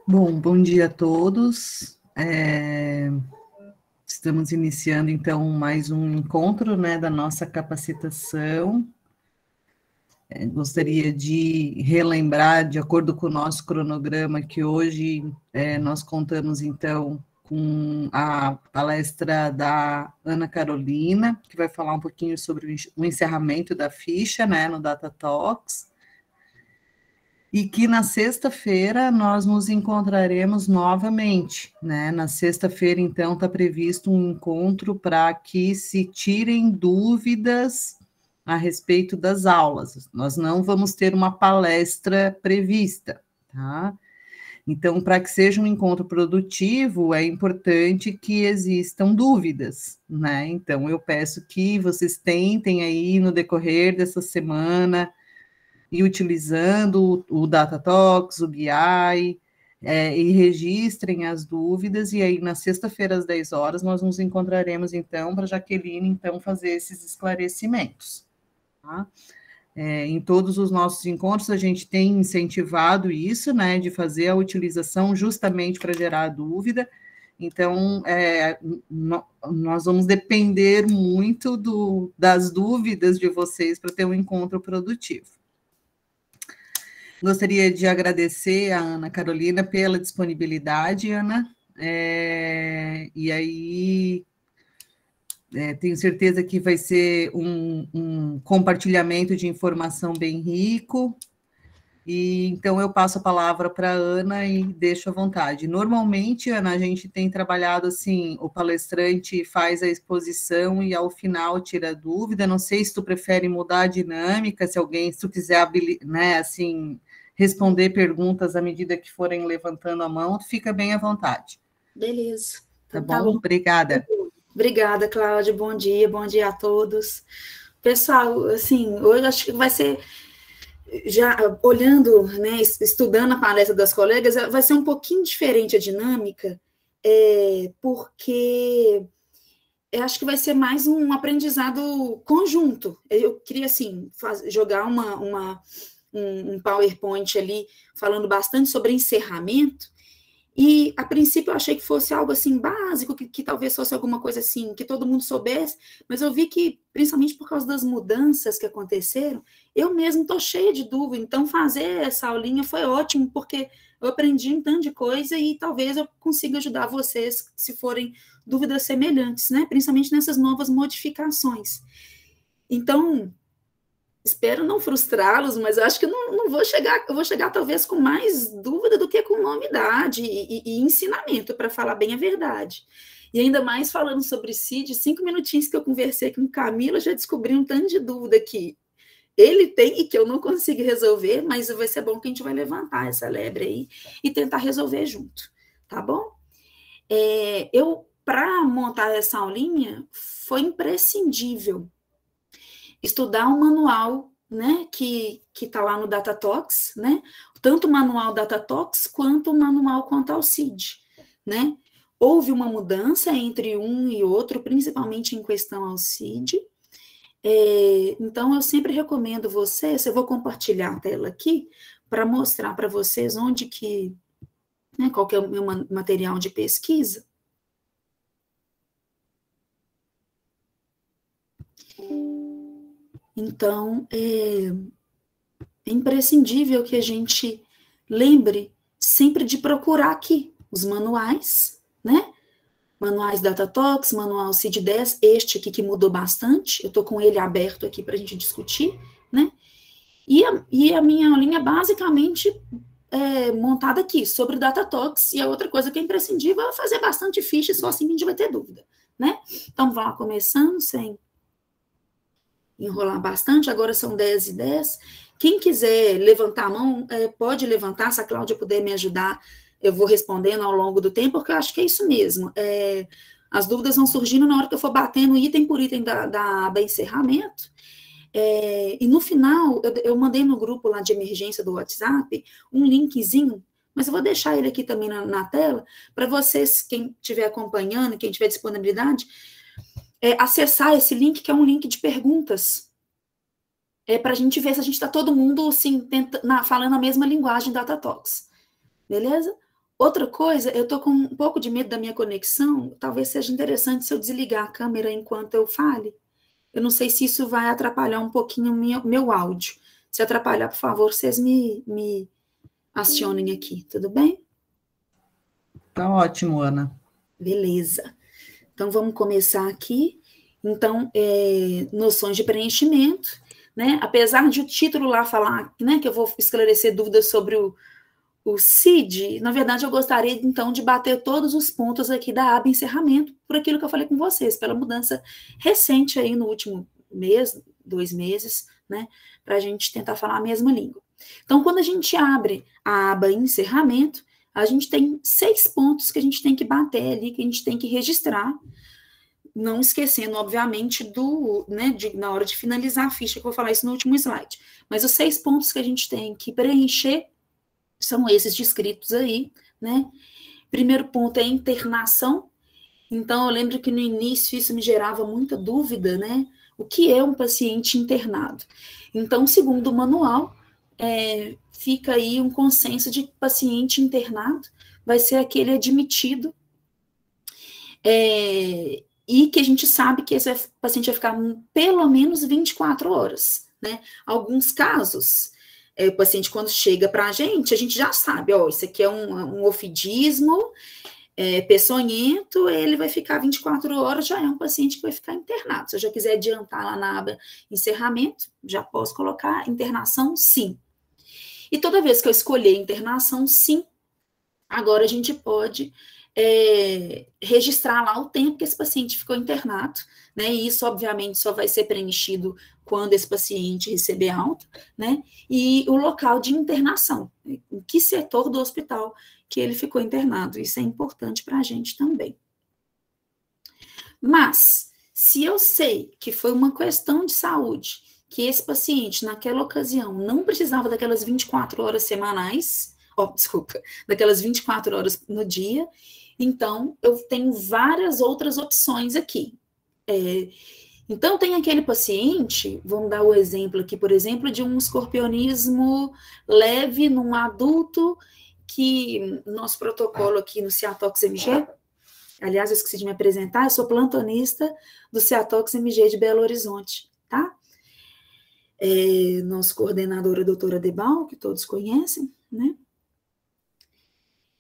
Bom dia a todos. Estamos iniciando, então, mais um encontro, né, da nossa capacitação. Gostaria de relembrar, de acordo com o nosso cronograma, que hoje nós contamos, então, com a palestra da Ana Carolina, que vai falar um pouquinho sobre o encerramento da ficha, né, no Data Talks. E que na sexta-feira nós nos encontraremos novamente, né? Na sexta-feira, então, está previsto um encontro para que se tirem dúvidas a respeito das aulas. Nós não vamos ter uma palestra prevista, tá? Então, para que seja um encontro produtivo, é importante que existam dúvidas, né? Então, eu peço que vocês tentem aí no decorrer dessa semana e utilizando o DataTalks, o BI, e registrem as dúvidas, e aí na sexta-feira às 10 horas nós nos encontraremos então para a Jaqueline então fazer esses esclarecimentos. Tá? Em todos os nossos encontros a gente tem incentivado isso, né, de fazer a utilização justamente para gerar dúvida. Então, nós vamos depender muito das dúvidas de vocês para ter um encontro produtivo. Gostaria de agradecer a Ana Carolina pela disponibilidade, Ana. E aí, tenho certeza que vai ser um compartilhamento de informação bem rico. E então eu passo a palavra para a Ana e deixo à vontade. Normalmente, Ana, a gente tem trabalhado assim, o palestrante faz a exposição e ao final tira a dúvida. Não sei se tu prefere mudar a dinâmica, se tu quiser, né, assim, responder perguntas à medida que forem levantando a mão, tu fica bem à vontade. Beleza. Tá bom? Obrigada. Obrigada, Cláudia. Bom dia a todos. Pessoal, assim, hoje acho que vai ser, já olhando, né, estudando a palestra das colegas, vai ser um pouquinho diferente a dinâmica, porque eu acho que vai ser mais um aprendizado conjunto. Eu queria, assim, jogar um PowerPoint ali, falando bastante sobre encerramento, e, a princípio, eu achei que fosse algo, assim, básico, que talvez fosse alguma coisa, assim, que todo mundo soubesse, mas eu vi que, principalmente por causa das mudanças que aconteceram, eu mesmo estou cheia de dúvida, então fazer essa aulinha foi ótimo, porque eu aprendi um tanto de coisa e talvez eu consiga ajudar vocês, se forem dúvidas semelhantes, né, principalmente nessas novas modificações. Então, espero não frustrá-los, mas eu acho que eu vou chegar talvez com mais dúvida do que com novidade e ensinamento, para falar bem a verdade. E ainda mais falando sobre CID, 5 minutinhos que eu conversei com o Camilo, eu já descobri um tanto de dúvida que ele tem e que eu não consigo resolver, mas vai ser bom que a gente vai levantar essa lebre aí e tentar resolver junto, tá bom? Para montar essa aulinha, foi imprescindível estudar um manual, né, que está lá no DataTalks, né, tanto o manual DataTalks quanto o manual quanto ao CID, né. Houve uma mudança entre um e outro, principalmente em questão ao CID, então eu sempre recomendo vocês, eu vou compartilhar a tela aqui, para mostrar para vocês onde que, né, qual que é o meu material de pesquisa. Então, é imprescindível que a gente lembre sempre de procurar aqui os manuais, né? Manuais DataTalks, manual CID-10, este aqui que mudou bastante, eu estou com ele aberto aqui para a gente discutir, né? E a minha linha basicamente montada aqui, sobre DataTalks, e a outra coisa que é imprescindível é fazer bastante ficha, só assim a gente vai ter dúvida, né? Então, vamos lá, começando sem enrolar bastante, agora são 10h10. Quem quiser levantar a mão, pode levantar, se a Cláudia puder me ajudar, eu vou respondendo ao longo do tempo, porque eu acho que é isso mesmo. As dúvidas vão surgindo na hora que eu for batendo item por item da aba encerramento, e no final, eu mandei no grupo lá de emergência do WhatsApp um linkzinho, mas eu vou deixar ele aqui também na tela, para vocês, quem estiver acompanhando, quem tiver disponibilidade, acessar esse link, que é um link de perguntas, para a gente ver se a gente está todo mundo assim, falando a mesma linguagem DataTalks, beleza? Outra coisa, eu tô com um pouco de medo da minha conexão, talvez seja interessante se eu desligar a câmera enquanto eu fale. Eu não sei se isso vai atrapalhar um pouquinho o meu áudio. Se atrapalhar, por favor, vocês me acionem aqui, tudo bem? Tá ótimo, Ana. Beleza. Então, vamos começar aqui. Então, noções de preenchimento, né? Apesar de o título lá falar, né, que eu vou esclarecer dúvidas sobre o CID, na verdade, eu gostaria, então, de bater todos os pontos aqui da aba encerramento, por aquilo que eu falei com vocês, pela mudança recente aí no último mês, 2 meses, né, para a gente tentar falar a mesma língua. Então, quando a gente abre a aba encerramento, a gente tem 6 pontos que a gente tem que bater ali, que a gente tem que registrar, não esquecendo, obviamente, na hora de finalizar a ficha, que eu vou falar isso no último slide. Mas os 6 pontos que a gente tem que preencher são esses descritos aí, né? Primeiro ponto é internação. Então, eu lembro que no início isso me gerava muita dúvida, né? O que é um paciente internado? Então, segundo o manual, fica aí um consenso de que paciente internado vai ser aquele admitido e que a gente sabe que esse paciente vai ficar pelo menos 24 horas, né? Alguns casos, o paciente, quando chega para a gente já sabe, ó, isso aqui é um ofidismo, peçonhento, ele vai ficar 24 horas, já é um paciente que vai ficar internado. Se eu já quiser adiantar lá na aba encerramento, já posso colocar internação, sim. E toda vez que eu escolher internação, sim, agora a gente pode registrar lá o tempo que esse paciente ficou internado, né? E isso, obviamente, só vai ser preenchido quando esse paciente receber alta, né? E o local de internação, em que setor do hospital que ele ficou internado. Isso é importante para a gente também. Mas, se eu sei que foi uma questão de saúde, que esse paciente, naquela ocasião, não precisava daquelas 24 horas semanais, daquelas 24 horas no dia, então, eu tenho várias outras opções aqui. Então, tem aquele paciente, vamos dar o exemplo aqui, por exemplo, de um escorpionismo leve num adulto, que nosso protocolo aqui no Ciatox MG, aliás, eu esqueci de me apresentar, eu sou plantonista do Ciatox MG de Belo Horizonte, tá? Nossa coordenadora, a doutora Debal, que todos conhecem, né?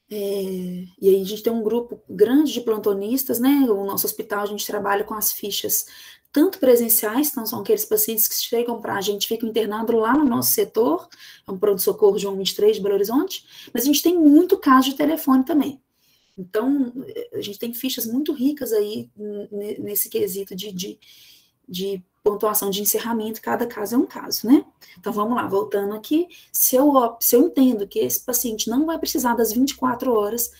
E aí a gente tem um grupo grande de plantonistas, né? O nosso hospital, a gente trabalha com as fichas tanto presenciais, então são aqueles pacientes que chegam para a gente, ficam internados lá no nosso setor, é um pronto-socorro João 23 de Belo Horizonte, mas a gente tem muito caso de telefone também. Então, a gente tem fichas muito ricas aí nesse quesito de pontuação de encerramento, cada caso é um caso, né? Então, vamos lá, voltando aqui, se eu entendo que esse paciente não vai precisar das 24 horas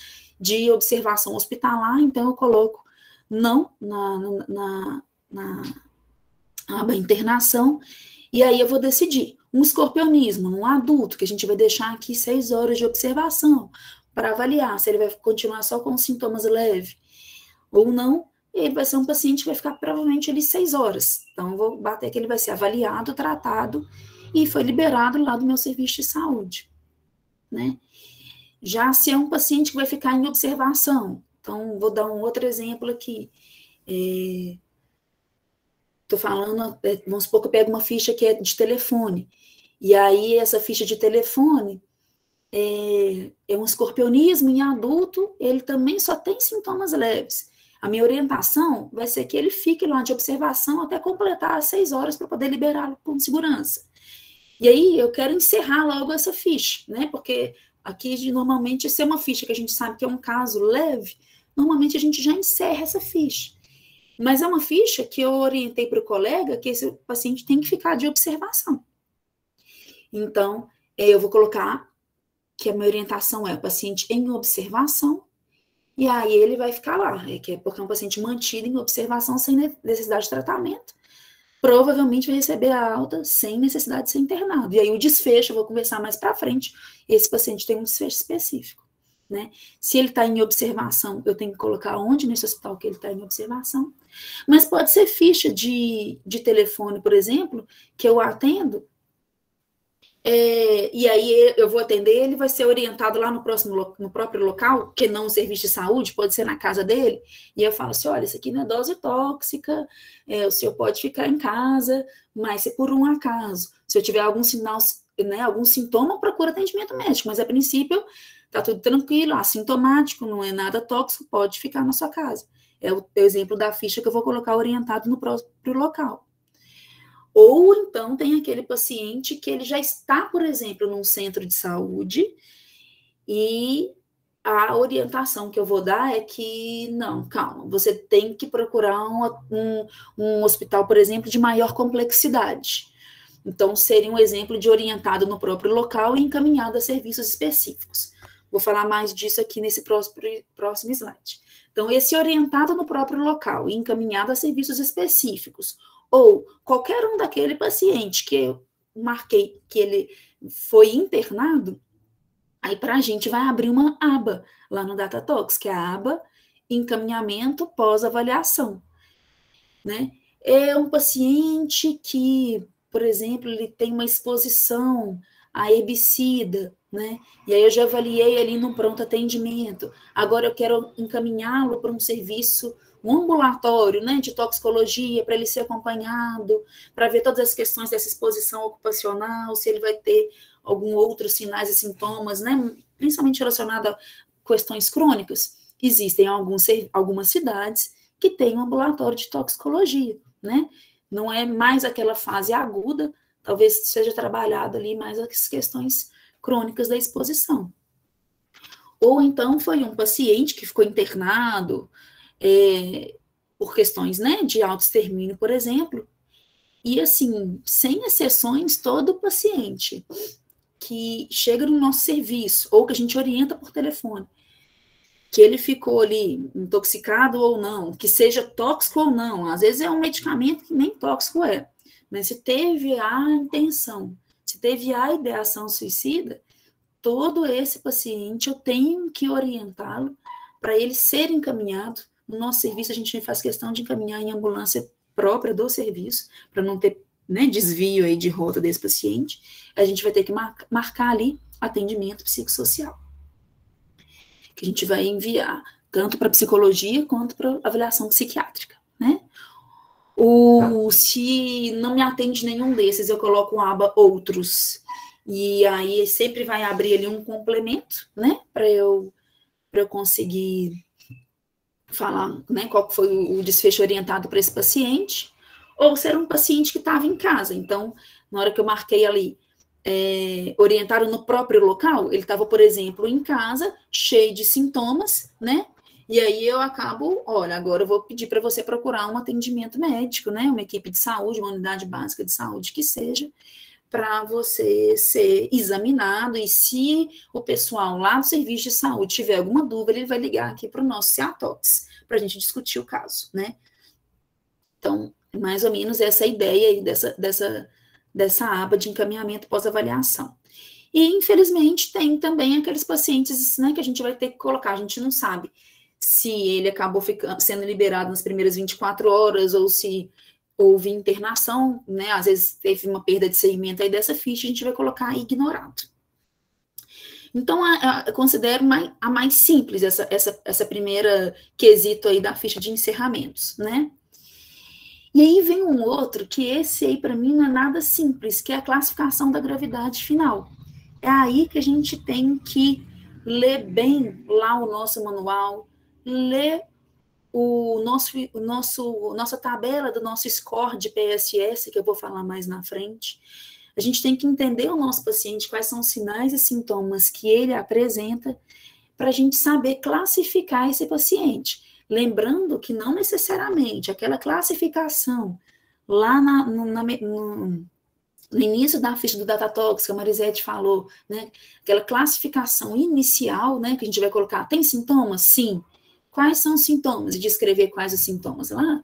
de observação hospitalar, então eu coloco não na aba internação, e aí eu vou decidir. Um escorpionismo, num adulto, que a gente vai deixar aqui 6 horas de observação, para avaliar se ele vai continuar só com sintomas leves ou não, ele vai ser um paciente que vai ficar provavelmente ali 6 horas. Então, eu vou bater que ele vai ser avaliado, tratado e foi liberado lá do meu serviço de saúde, né? Já se é um paciente que vai ficar em observação, então, vou dar um outro exemplo aqui. Estou falando, vamos supor que eu pego uma ficha que é de telefone, e aí essa ficha de telefone é um escorpionismo em adulto, ele também só tem sintomas leves. A minha orientação vai ser que ele fique lá de observação até completar as 6 horas para poder liberá-lo com segurança. E aí eu quero encerrar logo essa ficha, né? Porque aqui, normalmente, se é uma ficha que a gente sabe que é um caso leve, normalmente a gente já encerra essa ficha. Mas é uma ficha que eu orientei para o colega que esse paciente tem que ficar de observação. Então, eu vou colocar que a minha orientação é o paciente em observação, e aí ele vai ficar lá, porque é um paciente mantido em observação sem necessidade de tratamento, provavelmente vai receber a alta sem necessidade de ser internado. E aí o desfecho, eu vou conversar mais para frente, esse paciente tem um desfecho específico, né? Se ele está em observação, eu tenho que colocar onde nesse hospital que ele está em observação, mas pode ser ficha de telefone, por exemplo, que eu atendo, E aí eu vou atender, ele vai ser orientado lá no próprio local, que não um serviço de saúde, pode ser na casa dele, e eu falo assim, olha, isso aqui não é dose tóxica, o senhor pode ficar em casa, mas se por um acaso, se eu tiver algum sinal, né, algum sintoma, procura atendimento médico, mas a princípio tá tudo tranquilo, assintomático, não é nada tóxico, pode ficar na sua casa. É o exemplo da ficha que eu vou colocar orientado no próprio local. Ou então tem aquele paciente que ele já está, por exemplo, num centro de saúde e a orientação que eu vou dar é que, não, calma, você tem que procurar um hospital, por exemplo, de maior complexidade. Então, seria um exemplo de orientado no próprio local e encaminhado a serviços específicos. Vou falar mais disso aqui nesse próximo slide. Então, esse orientado no próprio local e encaminhado a serviços específicos, ou qualquer um daquele paciente que eu marquei que ele foi internado, aí para a gente vai abrir uma aba lá no DataTox, que é a aba encaminhamento pós-avaliação, né? É um paciente que, por exemplo, ele tem uma exposição a herbicida, né? E aí eu já avaliei ali no pronto atendimento. Agora eu quero encaminhá-lo para um serviço, um ambulatório, né, de toxicologia, para ele ser acompanhado, para ver todas as questões dessa exposição ocupacional, se ele vai ter algum outros sinais e sintomas, né, principalmente relacionado a questões crônicas. Existem algumas cidades que têm um ambulatório de toxicologia, né? Não é mais aquela fase aguda, talvez seja trabalhado ali mais as questões crônicas da exposição. Ou então foi um paciente que ficou internado por questões, né, de autoextermínio, por exemplo, e assim, sem exceções, todo paciente que chega no nosso serviço, ou que a gente orienta por telefone, que ele ficou ali intoxicado ou não, que seja tóxico ou não, às vezes é um medicamento que nem tóxico é, mas se teve a intenção, se teve a ideação suicida, todo esse paciente eu tenho que orientá-lo para ele ser encaminhado. No nosso serviço, a gente faz questão de encaminhar em ambulância própria do serviço, para não ter, né, desvio aí de rota desse paciente. A gente vai ter que marcar ali atendimento psicossocial, que a gente vai enviar tanto para psicologia quanto para avaliação psiquiátrica, né? Se não me atende nenhum desses, eu coloco uma aba outros, e aí sempre vai abrir ali um complemento, né, para eu conseguir falar, né, qual foi o desfecho orientado para esse paciente, ou se era um paciente que estava em casa. Então, na hora que eu marquei ali, orientado no próprio local, ele estava, por exemplo, em casa, cheio de sintomas, né, e aí eu acabo, olha, agora eu vou pedir para você procurar um atendimento médico, né, uma equipe de saúde, uma unidade básica de saúde que seja, para você ser examinado, e se o pessoal lá no serviço de saúde tiver alguma dúvida, ele vai ligar aqui para o nosso CEATOX, para a gente discutir o caso, né? Então, mais ou menos essa é a ideia aí dessa aba de encaminhamento pós-avaliação. E, infelizmente, tem também aqueles pacientes, né, que a gente vai ter que colocar, a gente não sabe se ele acabou sendo liberado nas primeiras 24 horas, ou se houve internação, né, às vezes teve uma perda de segmento aí dessa ficha, a gente vai colocar ignorado. Então, eu considero a mais simples essa primeira quesito aí da ficha de encerramentos, né? E aí vem um outro, que esse aí para mim não é nada simples, que é a classificação da gravidade final. É aí que a gente tem que ler bem lá o nosso manual, ler nossa tabela do nosso score de PSS, que eu vou falar mais na frente. A gente tem que entender o nosso paciente, quais são os sinais e sintomas que ele apresenta, para a gente saber classificar esse paciente. Lembrando que não necessariamente aquela classificação lá no início da ficha do DataTox, que a Marisete falou, né? Aquela classificação inicial, né, que a gente vai colocar, tem sintomas? Sim. Quais são os sintomas? E descrever quais os sintomas lá.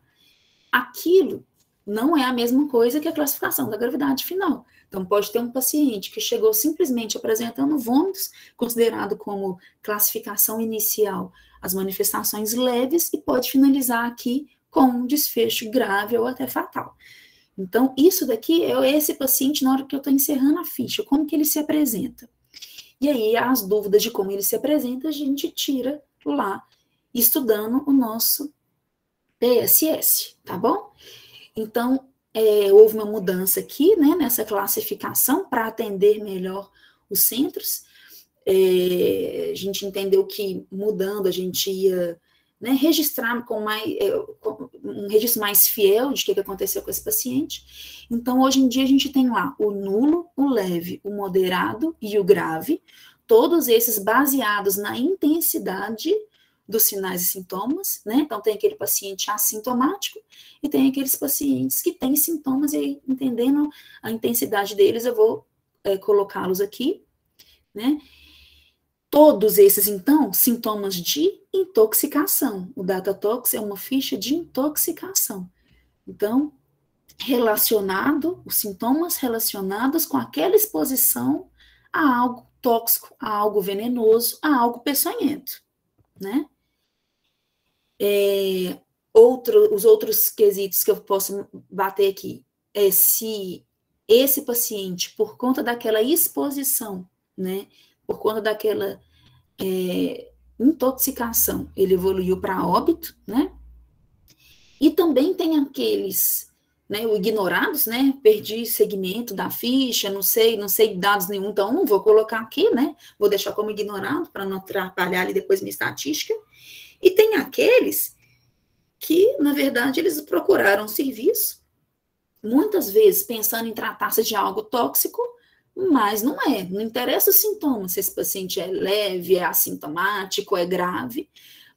Aquilo não é a mesma coisa que a classificação da gravidade final. Então, pode ter um paciente que chegou simplesmente apresentando vômitos, considerado como classificação inicial as manifestações leves, e pode finalizar aqui com um desfecho grave ou até fatal. Então, isso daqui é esse paciente na hora que eu estou encerrando a ficha, como que ele se apresenta. E aí, as dúvidas de como ele se apresenta, a gente tira lá, estudando o nosso PSS, tá bom? Então, houve uma mudança aqui, né, nessa classificação, para atender melhor os centros. A gente entendeu que mudando, a gente ia, né, registrar com um registro mais fiel de o que aconteceu com esse paciente. Então, hoje em dia, a gente tem lá o nulo, o leve, o moderado e o grave, todos esses baseados na intensidade dos sinais e sintomas, né? Então, tem aquele paciente assintomático e tem aqueles pacientes que têm sintomas, e aí, entendendo a intensidade deles, eu vou colocá-los aqui, né? Todos esses, então, sintomas de intoxicação. O DataTox é uma ficha de intoxicação. Então, os sintomas relacionados com aquela exposição a algo tóxico, a algo venenoso, a algo peçonhento, né? Os outros quesitos que eu posso bater aqui é se esse paciente, por conta daquela exposição, né, por conta daquela intoxicação, ele evoluiu para óbito, né? E também tem aqueles, né, o ignorados, né? Perdi segmento da ficha, não sei dados nenhum, então não vou colocar aqui, né? Vou deixar como ignorado para não atrapalhar ali depois minha estatística. E tem aqueles que, na verdade, eles procuraram serviço, muitas vezes pensando em tratar-se de algo tóxico, mas não é. Não interessa os sintomas, se esse paciente é leve, é assintomático, é grave,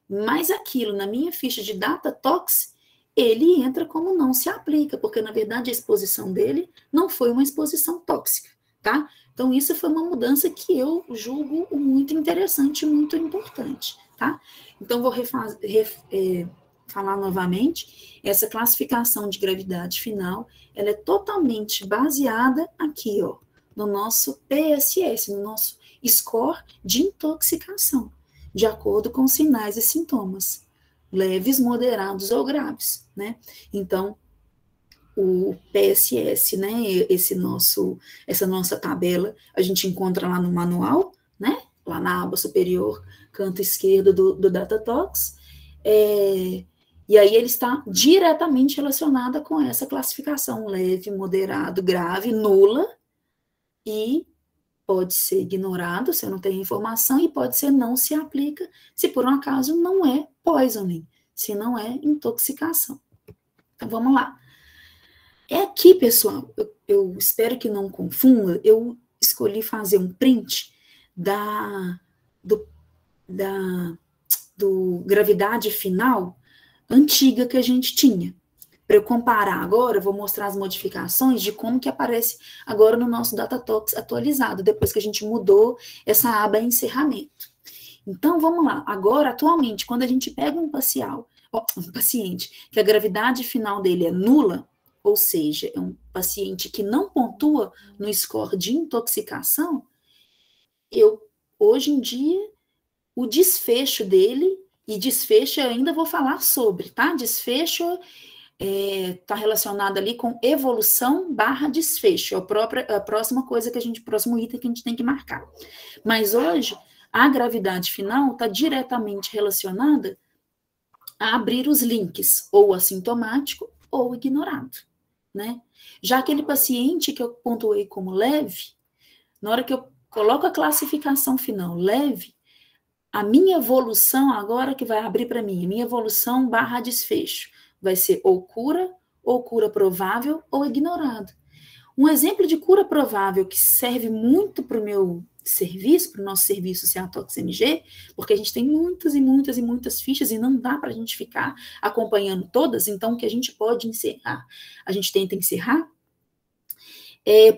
mas aquilo, na minha ficha de DataTox, ele entra como não se aplica, porque, na verdade, a exposição dele não foi uma exposição tóxica, tá? Então, isso foi uma mudança que eu julgo muito interessante, muito importante, tá? Então, vou falar novamente, essa classificação de gravidade final, ela é totalmente baseada aqui, ó, no nosso PSS, no nosso score de intoxicação, de acordo com sinais e sintomas, leves, moderados ou graves, né? Então, o PSS, né, essa nossa tabela, a gente encontra lá no manual, né, lá na aba superior, canto esquerdo do DataTox, e aí ele está diretamente relacionado com essa classificação, leve, moderado, grave, nula, e pode ser ignorado se eu não tenho informação, e pode ser não se aplica se por um acaso não é poisoning, se não é intoxicação. Então, vamos lá. Aqui, pessoal, eu espero que não confunda, eu escolhi fazer um print do gravidade final antiga que a gente tinha. Para eu comparar agora, eu vou mostrar as modificações de como que aparece agora no nosso DataTox atualizado, depois que a gente mudou essa aba encerramento. Então, vamos lá. Agora, atualmente, quando a gente pega um paciente que a gravidade final dele é nula, ou seja, é um paciente que não pontua no score de intoxicação, hoje em dia, o desfecho dele, e desfecho eu ainda vou falar sobre, tá? Desfecho está relacionado ali com evolução / desfecho, a próxima coisa próximo item que a gente tem que marcar. Mas hoje, a gravidade final está diretamente relacionada a abrir os links, ou assintomático ou ignorado, né? Já aquele paciente que eu pontuei como leve, na hora que eu coloco a classificação final leve, a minha evolução agora que vai abrir para mim, a minha evolução / desfecho, vai ser ou cura provável, ou ignorado. Um exemplo de cura provável que serve muito para o meu serviço, para o nosso serviço CEATOX MG, porque a gente tem muitas e muitas e muitas fichas e não dá para a gente ficar acompanhando todas, então o que a gente pode encerrar, a gente tenta encerrar,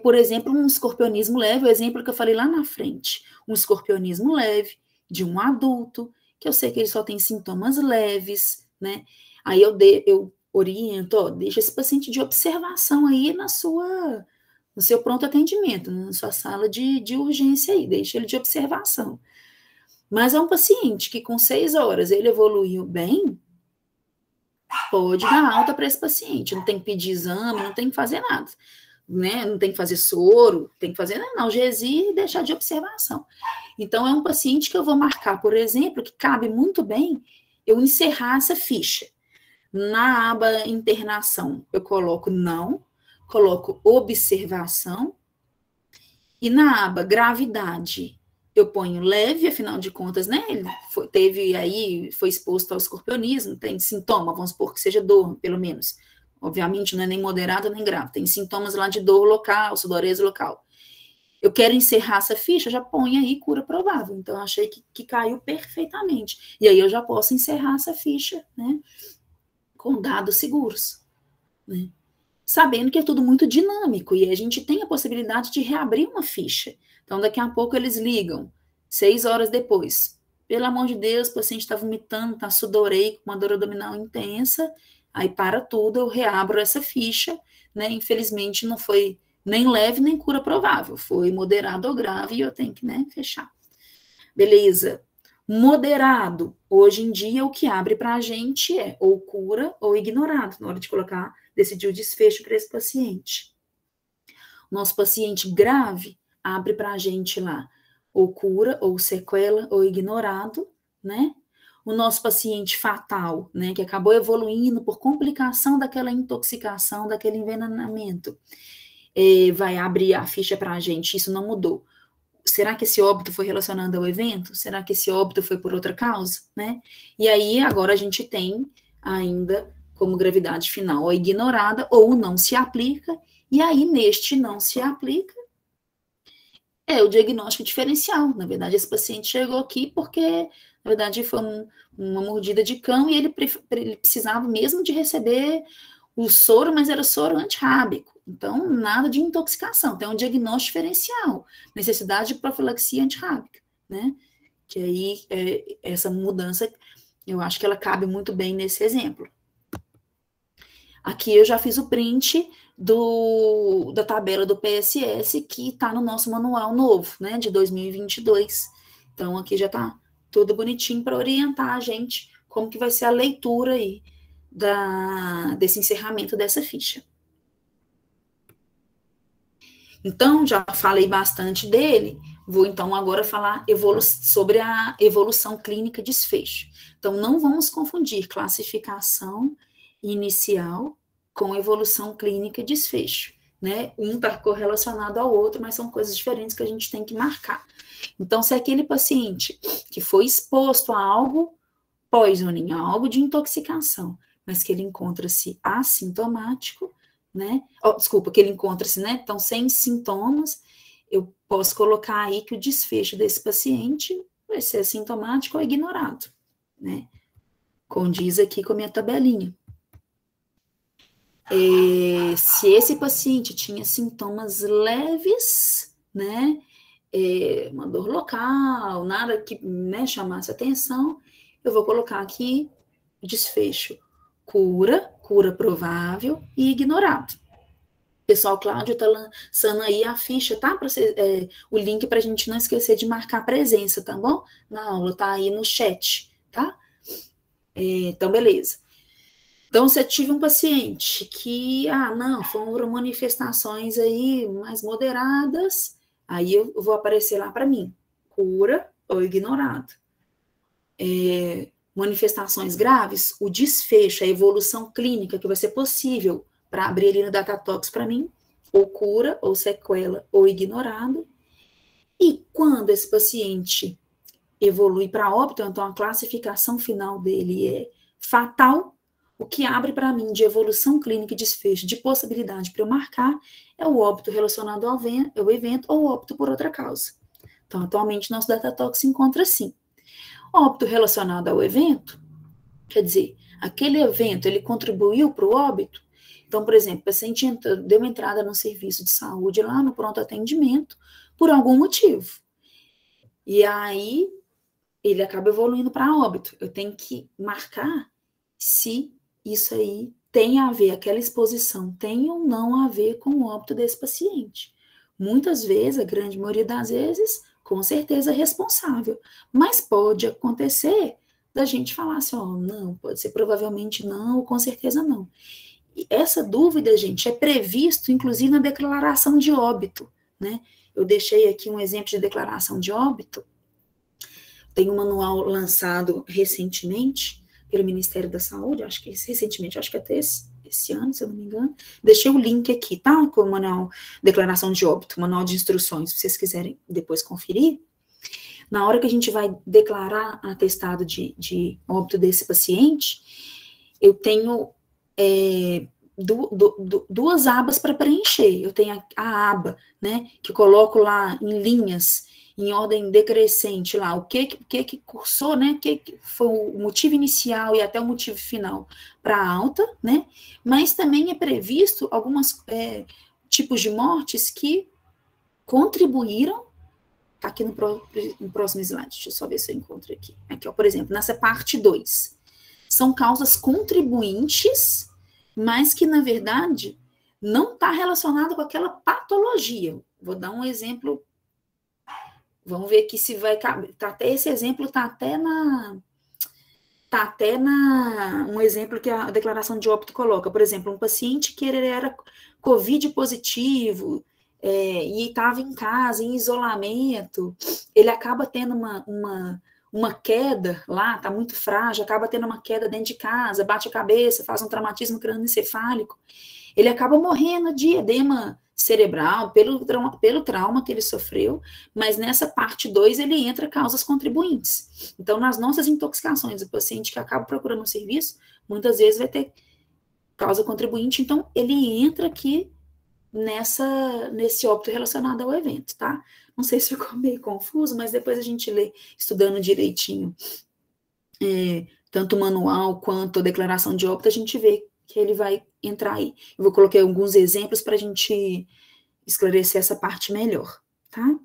por exemplo, um escorpionismo leve, o exemplo que eu falei lá na frente, um escorpionismo leve de um adulto, que eu sei que ele só tem sintomas leves, né? Aí eu oriento, ó, deixa esse paciente de observação aí no seu pronto atendimento, na sua sala de urgência aí, deixa ele de observação. Mas é um paciente que com 6 horas ele evoluiu bem, pode dar alta para esse paciente. Não tem que pedir exame, não tem que fazer nada. Né? Não tem que fazer soro, tem que fazer analgesia e deixar de observação. Então, é um paciente que eu vou marcar, por exemplo, que cabe muito bem eu encerrar essa ficha. Na aba internação, eu coloco não, coloco observação, e na aba gravidade, eu ponho leve, afinal de contas, né? Ele foi exposto ao escorpionismo, tem sintoma, vamos supor que seja dor, pelo menos. Obviamente, não é nem moderado nem grave, tem sintomas lá de dor local, sudorese local. Eu quero encerrar essa ficha, já põe aí cura provável. Então, eu achei que caiu perfeitamente. E aí eu já posso encerrar essa ficha, né? Com dados seguros, né? Sabendo que é tudo muito dinâmico e a gente tem a possibilidade de reabrir uma ficha. Então, daqui a pouco eles ligam, 6 horas depois. Pelo amor de Deus, o paciente está vomitando, está sudoreico, com uma dor abdominal intensa, aí para tudo, eu reabro essa ficha, né? Infelizmente, não foi nem leve, nem cura provável, foi moderado ou grave e eu tenho que, né, fechar. Beleza. Moderado, hoje em dia, o que abre para a gente é ou cura ou ignorado, na hora de decidir o desfecho para esse paciente. Nosso paciente grave abre para a gente lá ou cura, ou sequela, ou ignorado, né? O nosso paciente fatal, né, que acabou evoluindo por complicação daquela intoxicação, daquele envenenamento, vai abrir a ficha para a gente, isso não mudou. Será que esse óbito foi relacionado ao evento? Será que esse óbito foi por outra causa, né? E aí, agora a gente tem ainda como gravidade final ou ignorada ou não se aplica, e aí neste não se aplica é o diagnóstico diferencial. Na verdade, esse paciente chegou aqui porque, na verdade, foi uma mordida de cão e ele precisava mesmo de receber o soro, mas era soro antirrábico. Então, nada de intoxicação. Tem um diagnóstico diferencial, necessidade de profilaxia antirrábica, né? Que aí, essa mudança, eu acho que ela cabe muito bem nesse exemplo. Aqui eu já fiz o print da tabela do PSS que está no nosso manual novo, né, de 2022. Então, aqui já está tudo bonitinho para orientar a gente como que vai ser a leitura aí desse encerramento dessa ficha. Então, já falei bastante dele, vou então agora falar sobre a evolução clínica desfecho. Então, não vamos confundir classificação inicial com evolução clínica desfecho, né? Um está correlacionado ao outro, mas são coisas diferentes que a gente tem que marcar. Então, se aquele paciente que foi exposto a algo poisoning, a algo de intoxicação, mas que ele encontra-se assintomático, né? Desculpa, que ele encontra-se, né? Então, sem sintomas, eu posso colocar aí que o desfecho desse paciente vai ser assintomático ou ignorado, né? Condiz aqui com a minha tabelinha. Se esse paciente tinha sintomas leves, né? Uma dor local, nada que, né, chamasse atenção, eu vou colocar aqui desfecho cura provável e ignorado. Pessoal, Cláudio está lançando aí a ficha, tá? O link para a gente não esquecer de marcar presença, tá bom? Na aula, tá aí no chat, tá? Então, beleza. Então, se eu tive um paciente que, não, foram manifestações aí mais moderadas, aí eu vou aparecer lá para mim, cura ou ignorado. Manifestações graves, o desfecho, a evolução clínica que vai ser possível para abrir ali no Datatox para mim, ou cura, ou sequela, ou ignorado. E quando esse paciente evolui para óbito, então a classificação final dele é fatal, o que abre para mim de evolução clínica e desfecho, de possibilidade para eu marcar, é o óbito relacionado ao evento ou óbito por outra causa. Então, atualmente, nosso Datatox se encontra assim. Óbito relacionado ao evento, quer dizer, aquele evento, ele contribuiu para o óbito. Então, por exemplo, o paciente deu uma entrada no serviço de saúde lá no pronto atendimento por algum motivo. E aí, ele acaba evoluindo para óbito. Eu tenho que marcar se isso aí tem a ver, aquela exposição tem ou não a ver com o óbito desse paciente. Muitas vezes, a grande maioria das vezes, com certeza é responsável. Mas pode acontecer da gente falar assim, ó, não, pode ser provavelmente não, ou com certeza não. E essa dúvida, gente, é previsto, inclusive, na declaração de óbito, né? Eu deixei aqui um exemplo de declaração de óbito. Tem um manual lançado recentemente pelo Ministério da Saúde, acho que recentemente, acho que até esse ano, se eu não me engano. Deixei o link aqui, tá? Com o manual declaração de óbito, manual de instruções, se vocês quiserem depois conferir. Na hora que a gente vai declarar atestado de óbito desse paciente, eu tenho duas abas para preencher. Eu tenho a aba, né, que coloco lá em linhas, em ordem decrescente lá, o que cursou, né, o que foi o motivo inicial e até o motivo final para alta, né, mas também é previsto alguns tipos de mortes que contribuíram. Tá aqui no próximo slide, deixa eu só ver se eu encontro aqui. Aqui, ó, por exemplo, nessa parte 2. São causas contribuintes, mas que, na verdade, não está relacionado com aquela patologia. Vou dar um exemplo. Vamos ver aqui se vai caber. Tá até esse exemplo, tá até um exemplo que a declaração de óbito coloca. Por exemplo, um paciente que ele era COVID positivo, e estava em casa, em isolamento, ele acaba tendo uma queda lá, está muito frágil, acaba tendo uma queda dentro de casa, bate a cabeça, faz um traumatismo crânioencefálico, ele acaba morrendo de edema cerebral, pelo trauma que ele sofreu, mas nessa parte 2 ele entra causas contribuintes. Então, nas nossas intoxicações, o paciente que acaba procurando um serviço, muitas vezes vai ter causa contribuinte, então ele entra aqui nesse óbito relacionado ao evento, tá? Não sei se ficou meio confuso, mas depois a gente lê, estudando direitinho, tanto o manual quanto a declaração de óbito, a gente vê que ele vai entrar aí. Eu vou colocar alguns exemplos para a gente esclarecer essa parte melhor, tá?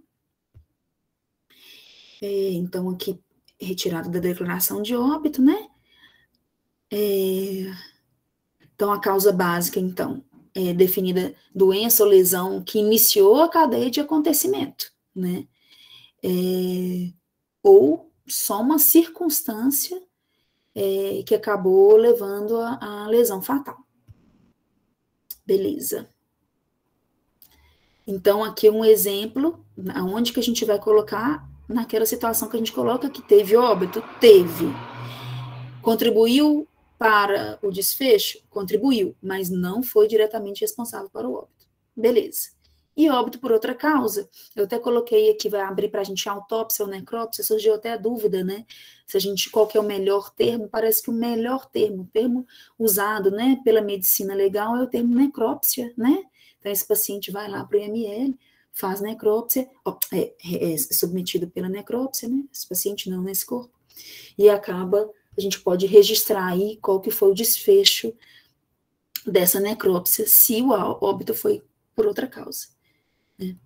Então, aqui, retirado da declaração de óbito, né? Então, a causa básica, então, é definida doença ou lesão que iniciou a cadeia de acontecimento, né? Ou só uma circunstância que acabou levando à lesão fatal. Beleza. Então, aqui um exemplo, aonde que a gente vai colocar naquela situação que a gente coloca que teve óbito? Teve. Contribuiu para o desfecho? Contribuiu, mas não foi diretamente responsável para o óbito. Beleza. E óbito por outra causa? Eu até coloquei aqui, vai abrir para a gente autópsia ou necrópsia, surgiu até a dúvida, né? Qual que é o melhor termo? Parece que o melhor termo, o termo usado, né, pela medicina legal é o termo necrópsia, né? Então, esse paciente vai lá para o IML, faz necrópsia, é submetido pela necrópsia, né? Esse paciente não nesse corpo, e acaba, a gente pode registrar aí qual que foi o desfecho dessa necrópsia, se o óbito foi por outra causa. Né?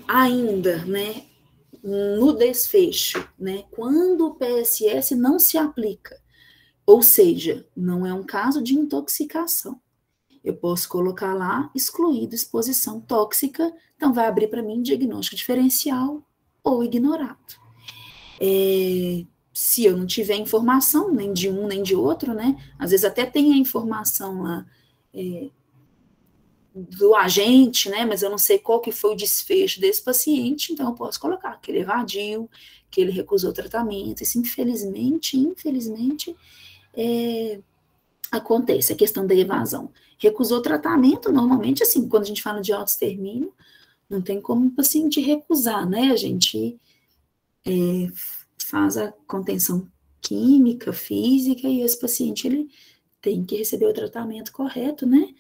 Ainda, né, no desfecho, né, quando o PSS não se aplica, ou seja, não é um caso de intoxicação, eu posso colocar lá, excluído exposição tóxica, então vai abrir para mim diagnóstico diferencial ou ignorado. Se eu não tiver informação, nem de um nem de outro, né, às vezes até tem a informação lá do agente, né, mas eu não sei qual que foi o desfecho desse paciente, então eu posso colocar que ele evadiu, que ele recusou tratamento, isso infelizmente, acontece, a questão da evasão. Recusou tratamento, normalmente, assim, quando a gente fala de autoextermínio, não tem como o paciente recusar, né, a gente faz a contenção química, física, e esse paciente, ele tem que receber o tratamento correto, né,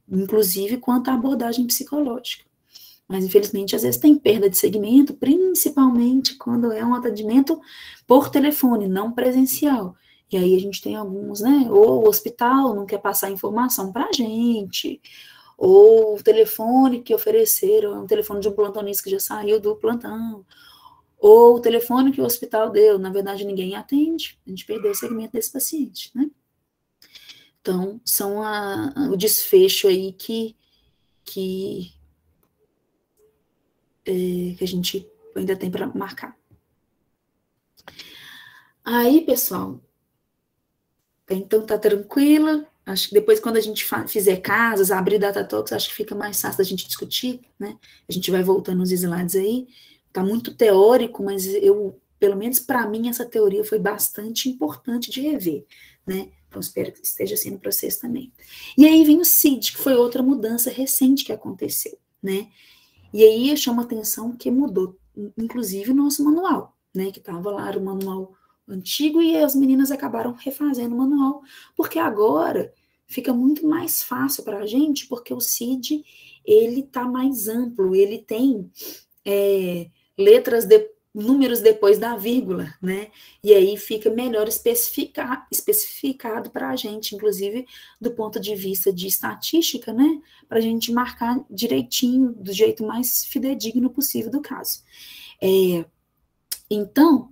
inclusive quanto à abordagem psicológica. Mas, infelizmente, às vezes tem perda de segmento, principalmente quando é um atendimento por telefone, não presencial. E aí a gente tem alguns, né, ou o hospital não quer passar informação para a gente, ou o telefone que ofereceram é um telefone de um plantonista que já saiu do plantão, ou o telefone que o hospital deu, na verdade ninguém atende, a gente perdeu o segmento desse paciente, né? Então, são o desfecho aí que a gente ainda tem para marcar. Aí, pessoal, então tá tranquila. Acho que depois, quando a gente fizer casas, abrir data talks, acho que fica mais fácil da gente discutir, né? A gente vai voltando nos slides aí. Tá muito teórico, mas pelo menos para mim, essa teoria foi bastante importante de rever, né? Então, espero que esteja sendo para vocês também. E aí vem o CID, que foi outra mudança recente que aconteceu, né? E aí chama atenção que mudou, inclusive, o nosso manual, né? Que estava lá, era o manual antigo, e as meninas acabaram refazendo o manual, porque agora fica muito mais fácil para a gente, porque o CID, ele tá mais amplo, ele tem números depois da vírgula, né? E aí fica melhor especificado para a gente, inclusive do ponto de vista de estatística, né? Para a gente marcar direitinho, do jeito mais fidedigno possível do caso. Então,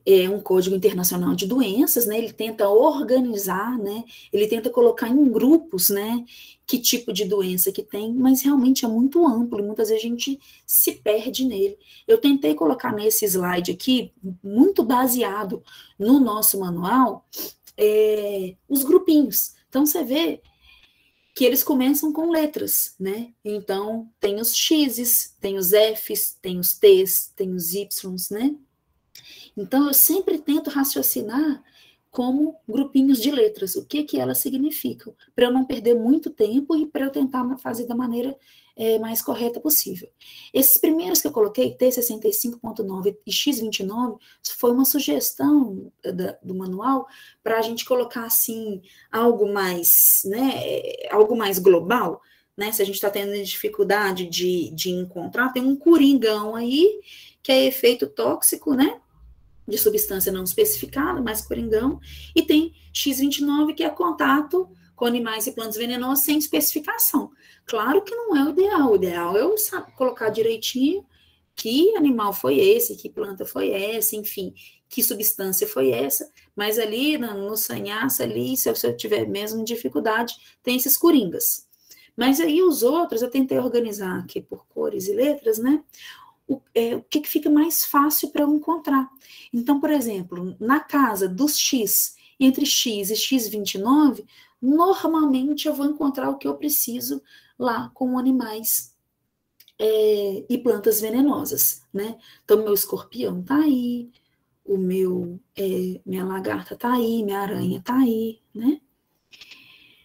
é um código internacional de doenças, né? Ele tenta organizar, né? Ele tenta colocar em grupos, né? Que tipo de doença que tem, mas realmente é muito amplo e muitas vezes a gente se perde nele. Eu tentei colocar nesse slide aqui, muito baseado no nosso manual, os grupinhos. Então, você vê que eles começam com letras, né? Então, tem os X's, tem os F's, tem os T's, tem os Y's, né? Então, eu sempre tento raciocinar como grupinhos de letras, o que elas significam, para eu não perder muito tempo e para eu tentar fazer da maneira mais correta possível. Esses primeiros que eu coloquei, T65.9 e X29, foi uma sugestão do manual para a gente colocar, assim, algo mais, né, algo mais global, né, se a gente está tendo dificuldade de encontrar, tem um coringão aí, que é efeito tóxico, né, de substância não especificada, mais coringão, e tem X29, que é contato com animais e plantas venenosos sem especificação. Claro que não é o ideal é eu colocar direitinho que animal foi esse, que planta foi essa, enfim, que substância foi essa, mas ali no sanhaço, ali, se eu tiver mesmo dificuldade, tem esses coringas. Mas aí os outros, eu tentei organizar aqui por cores e letras, né? O que fica mais fácil para eu encontrar. Então, por exemplo, na casa dos X, entre X e X29, normalmente eu vou encontrar o que eu preciso lá com animais e plantas venenosas, né? Então, meu escorpião tá aí, minha lagarta tá aí, minha aranha tá aí, né?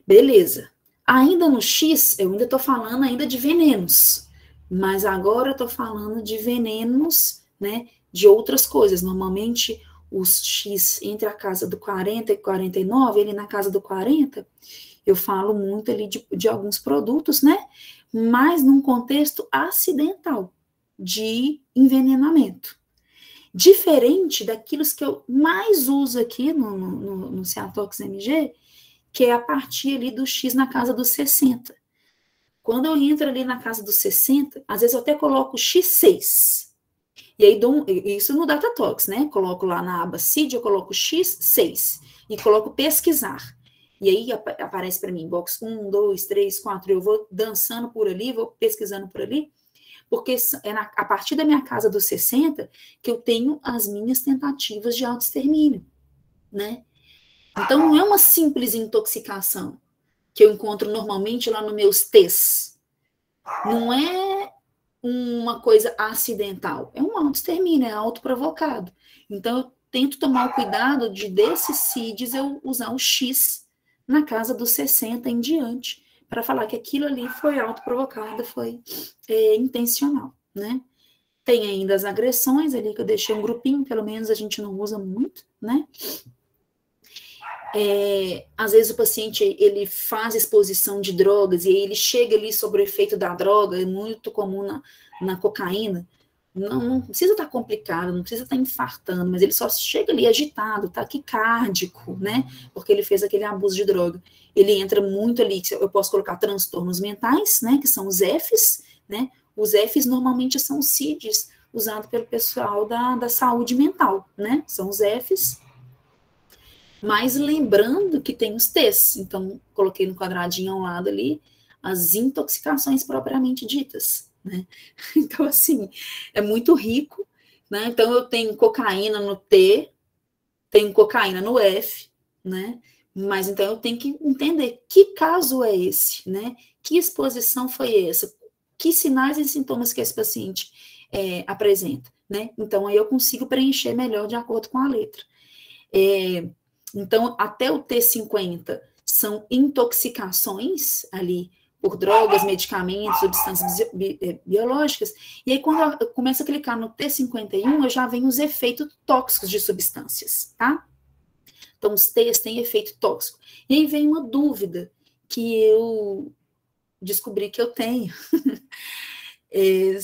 Beleza. Ainda no X, eu ainda tô falando ainda de venenos, mas agora eu tô falando de venenos, né, de outras coisas. Normalmente, os X entre a casa do 40 e 49, ele na casa do 40, eu falo muito ali de alguns produtos, né, mas num contexto acidental, de envenenamento. Diferente daqueles que eu mais uso aqui no Ceatox MG, que é a partir ali do X na casa dos 60. Quando eu entro ali na casa dos 60, às vezes eu até coloco X6. E aí isso no Datatalks, né? Coloco lá na aba CID, eu coloco X6 e coloco pesquisar. E aí aparece para mim box 1, 2, 3, 4, eu vou dançando por ali, vou pesquisando por ali, porque é a partir da minha casa dos 60 que eu tenho as minhas tentativas de autoextermínio, né? Então não é uma simples intoxicação que eu encontro normalmente lá nos meus T's. Não é uma coisa acidental, é um autoextermínio, é autoprovocado. Então, eu tento tomar o cuidado desses CIDs eu usar o X na casa dos 60 em diante, para falar que aquilo ali foi autoprovocado, foi intencional, né? Tem ainda as agressões ali, que eu deixei um grupinho, pelo menos a gente não usa muito, né? Às vezes o paciente ele faz exposição de drogas e aí ele chega ali sobre o efeito da droga, é muito comum na cocaína, não precisa estar complicado, não precisa estar infartando, mas ele só chega ali agitado, taquicárdico, né, porque ele fez aquele abuso de droga. Ele entra muito ali, eu posso colocar transtornos mentais, né, que são os Fs, né, os Fs normalmente são os CIDs usados pelo pessoal da saúde mental, né, são os Fs. Mas lembrando que tem os T's, então coloquei no quadradinho ao lado ali as intoxicações propriamente ditas, né? Então, assim, é muito rico, né? Então, eu tenho cocaína no T, tenho cocaína no F, né? Mas, então, eu tenho que entender que caso é esse, né? Que exposição foi essa? Que sinais e sintomas que esse paciente apresenta, né? Então, aí eu consigo preencher melhor de acordo com a letra. Então, até o T50 são intoxicações ali por drogas, medicamentos, substâncias biológicas, e aí quando eu começo a clicar no T51, eu já venho os efeitos tóxicos de substâncias, tá? Então, os T's têm efeito tóxico. E aí vem uma dúvida que eu descobri que eu tenho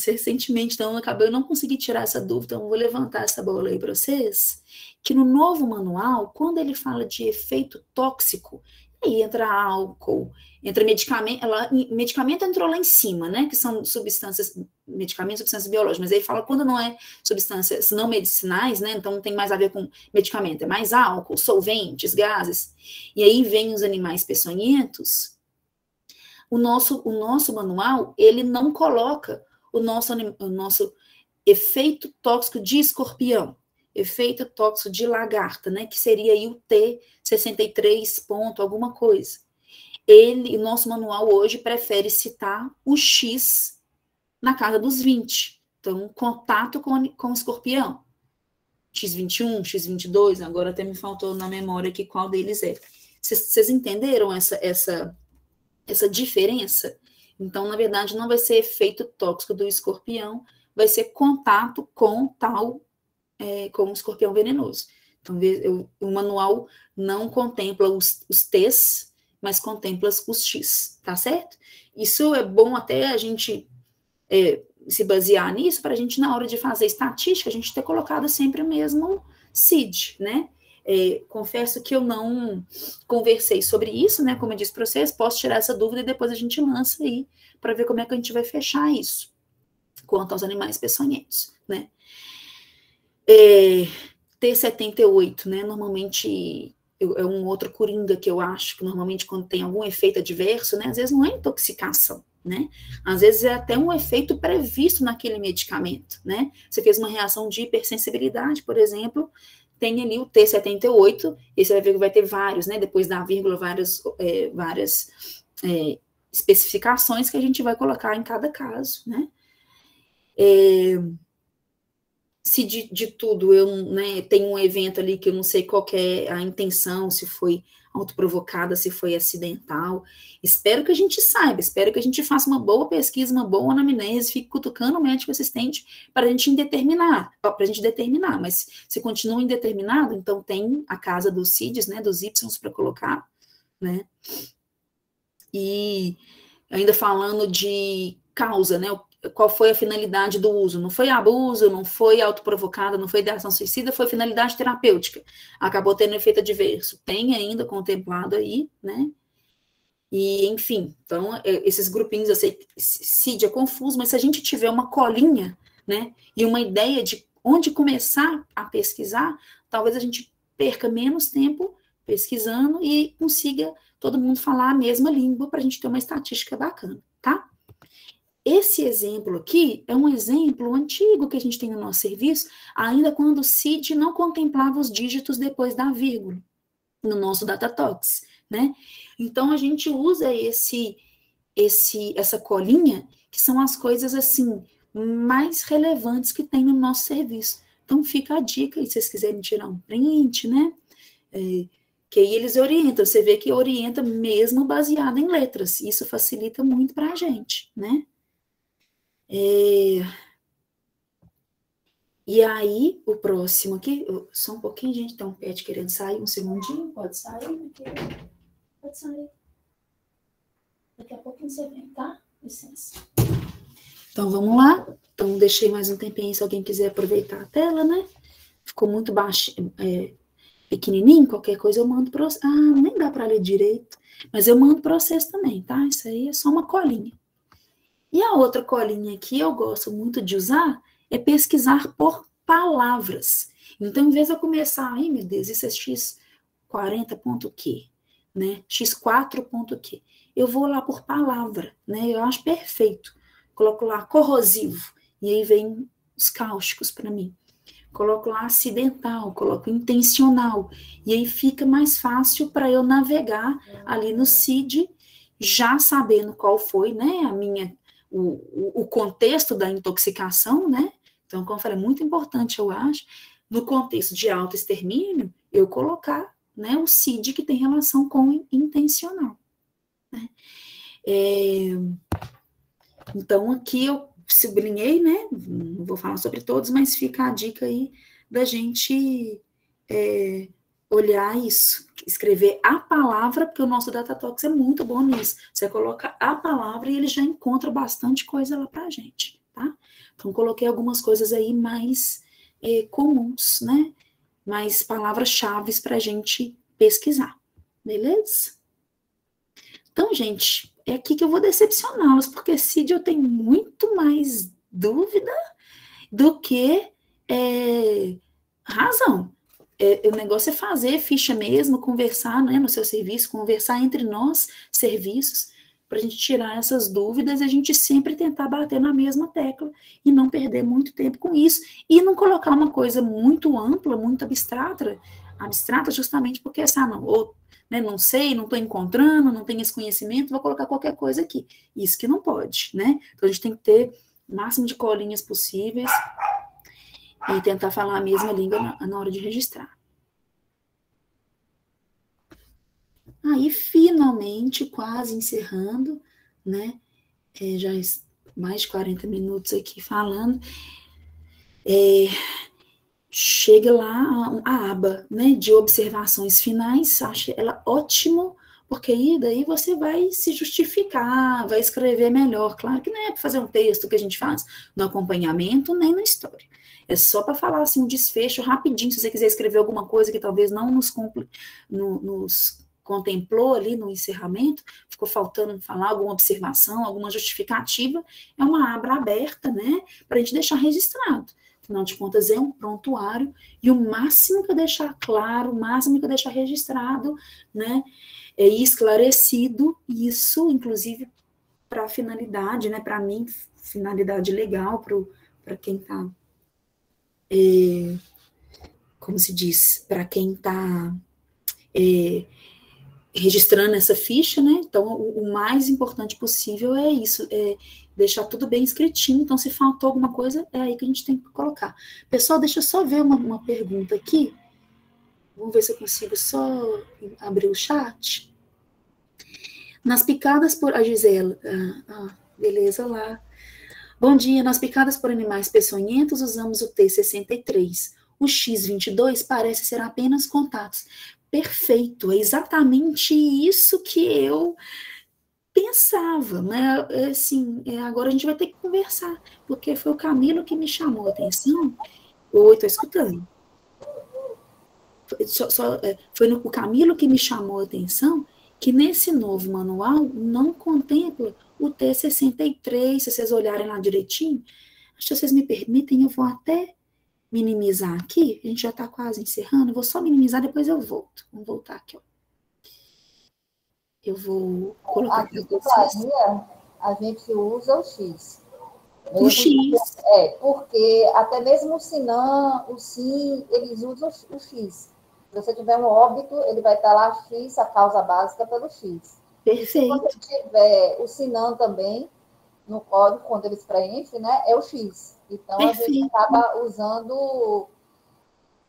recentemente, então eu não consegui tirar essa dúvida, então eu vou levantar essa bola aí para vocês, que no novo manual, quando ele fala de efeito tóxico, aí entra álcool, entra medicamento, medicamento entrou lá em cima, né, que são substâncias, medicamentos, substâncias biológicas, mas aí fala quando não é substâncias não medicinais, né, então não tem mais a ver com medicamento, é mais álcool, solventes, gases, e aí vem os animais peçonhentos. O nosso manual, ele não coloca o nosso efeito tóxico de escorpião, efeito tóxico de lagarta, né, que seria aí o T63 ponto alguma coisa. O nosso manual hoje prefere citar o X na casa dos 20. Então, contato com o escorpião. X21, X22, agora até me faltou na memória aqui qual deles é. Vocês entenderam essa diferença? Então, na verdade, não vai ser efeito tóxico do escorpião, vai ser contato com com o escorpião venenoso. Então, o manual não contempla os T's, mas contempla os X, tá certo? Isso é bom até a gente se basear nisso, para a gente, na hora de fazer estatística, a gente ter colocado sempre o mesmo CID, né? Confesso que eu não conversei sobre isso, né? Como eu disse para vocês, posso tirar essa dúvida e depois a gente lança aí para ver como é que a gente vai fechar isso quanto aos animais peçonhentos, né? T78, né? Normalmente é um outro coringa que eu acho que normalmente quando tem algum efeito adverso, né? Às vezes não é intoxicação, né? Às vezes é até um efeito previsto naquele medicamento, né? Você fez uma reação de hipersensibilidade, por exemplo, tem ali o T78, e você vai ver que vai ter vários, né? Depois da vírgula, várias especificações que a gente vai colocar em cada caso, né? Se de tudo eu, né, tenho um evento ali que eu não sei qual que é a intenção, se foi autoprovocada, se foi acidental, espero que a gente saiba, espero que a gente faça uma boa pesquisa, uma boa anamnese, fique cutucando o médico assistente para a gente determinar, mas se continua indeterminado, então tem a casa dos CIDs, né, dos Ys para colocar, né, e ainda falando de causa, né, qual foi a finalidade do uso? Não foi abuso, não foi autoprovocada, não foi ideação suicida, foi finalidade terapêutica. Acabou tendo efeito adverso. Tem ainda contemplado aí, né? E, enfim, então, esses grupinhos, eu sei que CID é confuso, mas se a gente tiver uma colinha, né, e uma ideia de onde começar a pesquisar, talvez a gente perca menos tempo pesquisando e consiga todo mundo falar a mesma língua para a gente ter uma estatística bacana, tá? Esse exemplo aqui é um exemplo antigo que a gente tem no nosso serviço, ainda quando o CID não contemplava os dígitos depois da vírgula, no nosso DataTox, né? Então, a gente usa essa colinha, que são as coisas, assim, mais relevantes que tem no nosso serviço. Então, fica a dica, e se vocês quiserem tirar um print, né? Que aí eles orientam, você vê que orienta mesmo baseado em letras, isso facilita muito para a gente, né? E aí, o próximo aqui, só um pouquinho, gente, tem um pet querendo sair, um segundinho, pode sair, pode sair. Daqui a pouquinho você vem, tá? Licença. Então, vamos lá. Então, deixei mais um tempinho, se alguém quiser aproveitar a tela, né? Ficou muito baixo, pequenininho, qualquer coisa eu mando para vocês. Ah, nem dá para ler direito, mas eu mando para vocês também, tá? Isso aí é só uma colinha. E a outra colinha que eu gosto muito de usar é pesquisar por palavras. Então, em vez de eu começar, ai meu Deus, isso é X40 ponto quê, né? X4 ponto quê. Eu vou lá por palavra, né? Eu acho perfeito. coloco lá corrosivo, e aí vem os cáusticos para mim. Coloco lá acidental, coloco intencional, e aí fica mais fácil para eu navegar ali no CID, já sabendo qual foi, né, o contexto da intoxicação, né? Então, como eu falei, é muito importante, eu acho, no contexto de autoextermínio, eu colocar, né, o CID que tem relação com intencional. Né? Então, aqui eu sublinhei, né? Não vou falar sobre todos, mas fica a dica aí da gente olhar isso, escrever a palavra, porque o nosso Datatox é muito bom nisso. Você coloca a palavra e ele já encontra bastante coisa lá pra gente, tá? Então, coloquei algumas coisas aí mais comuns, né? Mais palavras-chave pra gente pesquisar, beleza? Então, gente, é aqui que eu vou decepcioná-los, porque CID eu tenho muito mais dúvida do que razão. O negócio é fazer ficha mesmo, conversar, né, no seu serviço, conversar entre nós, serviços, para a gente tirar essas dúvidas e a gente sempre tentar bater na mesma tecla e não perder muito tempo com isso e não colocar uma coisa muito ampla, muito abstrata justamente porque né, não sei, não estou encontrando, não tenho esse conhecimento, vou colocar qualquer coisa aqui. Isso que não pode, né? Então a gente tem que ter o máximo de colinhas possíveis e tentar falar a mesma língua na hora de registrar. Aí, finalmente, quase encerrando, né? Já mais de 40 minutos aqui falando. Chega lá a aba, né, de observações finais, acho ela ótimo, porque aí daí você vai se justificar, vai escrever melhor. Claro que não é para fazer um texto que a gente faz no acompanhamento, nem na história. É só para falar assim um desfecho rapidinho, se você quiser escrever alguma coisa que talvez não nos contemplou ali no encerramento, ficou faltando falar alguma observação, alguma justificativa, é uma aba aberta, né, para a gente deixar registrado. Afinal de contas, é um prontuário, e o máximo que eu deixar claro, o máximo que eu deixar registrado, né, e esclarecido, isso, inclusive, para a finalidade, né, para mim, finalidade legal, para quem está, como se diz, para quem está registrando essa ficha, né, então, o mais importante possível é isso, deixar tudo bem escritinho, então se faltou alguma coisa, é aí que a gente tem que colocar. Pessoal, deixa eu só ver uma pergunta aqui, vamos ver se eu consigo só abrir o chat. Nas picadas por... A Gisela, beleza, lá. Bom dia, nas picadas por animais peçonhentos usamos o T63, o X22 parece ser apenas contatos. Perfeito, é exatamente isso que eu pensava, né? Assim, agora a gente vai ter que conversar, porque foi o Camilo que me chamou a atenção. Oi, estou escutando. Foi o Camilo que me chamou a atenção que nesse novo manual não contempla o T63, se vocês olharem lá direitinho. Se vocês me permitem, eu vou até minimizar aqui, a gente já está quase encerrando, eu vou só minimizar, depois eu volto. Vamos voltar aqui, ó. Eu vou colocar aqui para vocês. A gente usa o X. O X. Porque até mesmo o SINAM, o SIM, eles usam o X. Se você tiver um óbito, ele vai estar lá X, a causa básica pelo X. Perfeito. Se você tiver o SINAM também, no código, quando eles preenchem, né, é o X. Então, perfeito. A gente acaba usando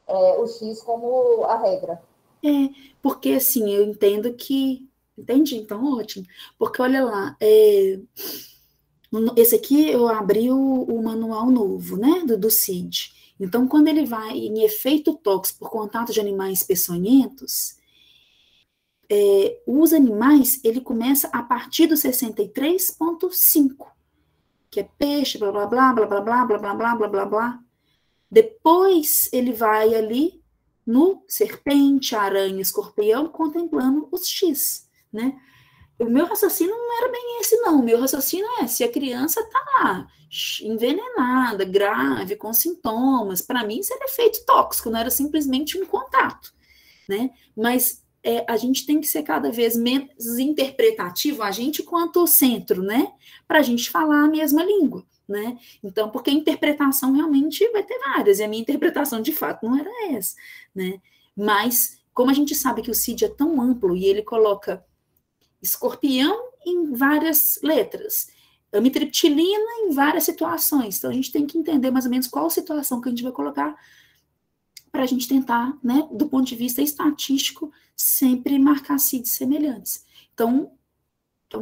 o X como a regra. Porque assim, eu entendo que... Entendi, então ótimo. Porque olha lá, esse aqui eu abri o manual novo, né, do CID. Então, quando ele vai em efeito tóxico por contato de animais peçonhentos, os animais, ele começa a partir do 63.5, que é peixe, blá, blá, blá, blá, blá, blá, blá, blá, blá, blá, blá, blá. Depois, ele vai ali no serpente, aranha, escorpião, contemplando os X, né? O meu raciocínio não era bem esse, não. O meu raciocínio é se a criança tá envenenada, grave, com sintomas, para mim isso era efeito tóxico, não era simplesmente um contato, né? Mas a gente tem que ser cada vez menos interpretativo, a gente quanto centro, né? Para a gente falar a mesma língua, né? Então, porque a interpretação realmente vai ter várias, e a minha interpretação de fato não era essa, né? Mas, como a gente sabe que o CID é tão amplo e ele coloca escorpião em várias letras, amitriptilina em várias situações, então a gente tem que entender mais ou menos qual situação que a gente vai colocar para a gente tentar, né, do ponto de vista estatístico, sempre marcar CIDs semelhantes. Então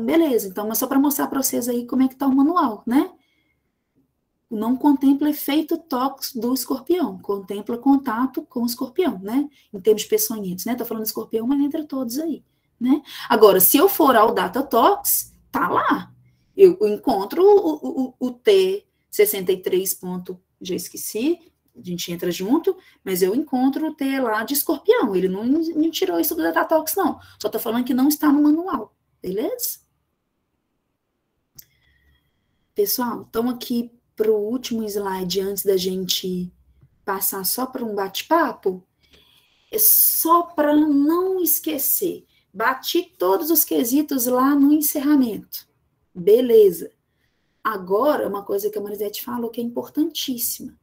beleza. Então, é só para mostrar para vocês aí como é que está o manual, né? Não contempla efeito tóxico do escorpião, contempla contato com o escorpião, né? Em termos de peçonhentos, né? Tô falando de escorpião, mas entre todos aí, né? Agora, se eu for ao Datatox, tá lá. Eu encontro o T63 já esqueci, a gente entra junto, mas eu encontro o T lá de escorpião. Ele não me tirou isso do Datatox, não. Só tô falando que não está no manual, beleza? Pessoal, então aqui para o último slide, antes da gente passar só para um bate-papo, é só para não esquecer. Bati todos os quesitos lá no encerramento. Beleza. Agora, uma coisa que a Marisete falou que é importantíssima.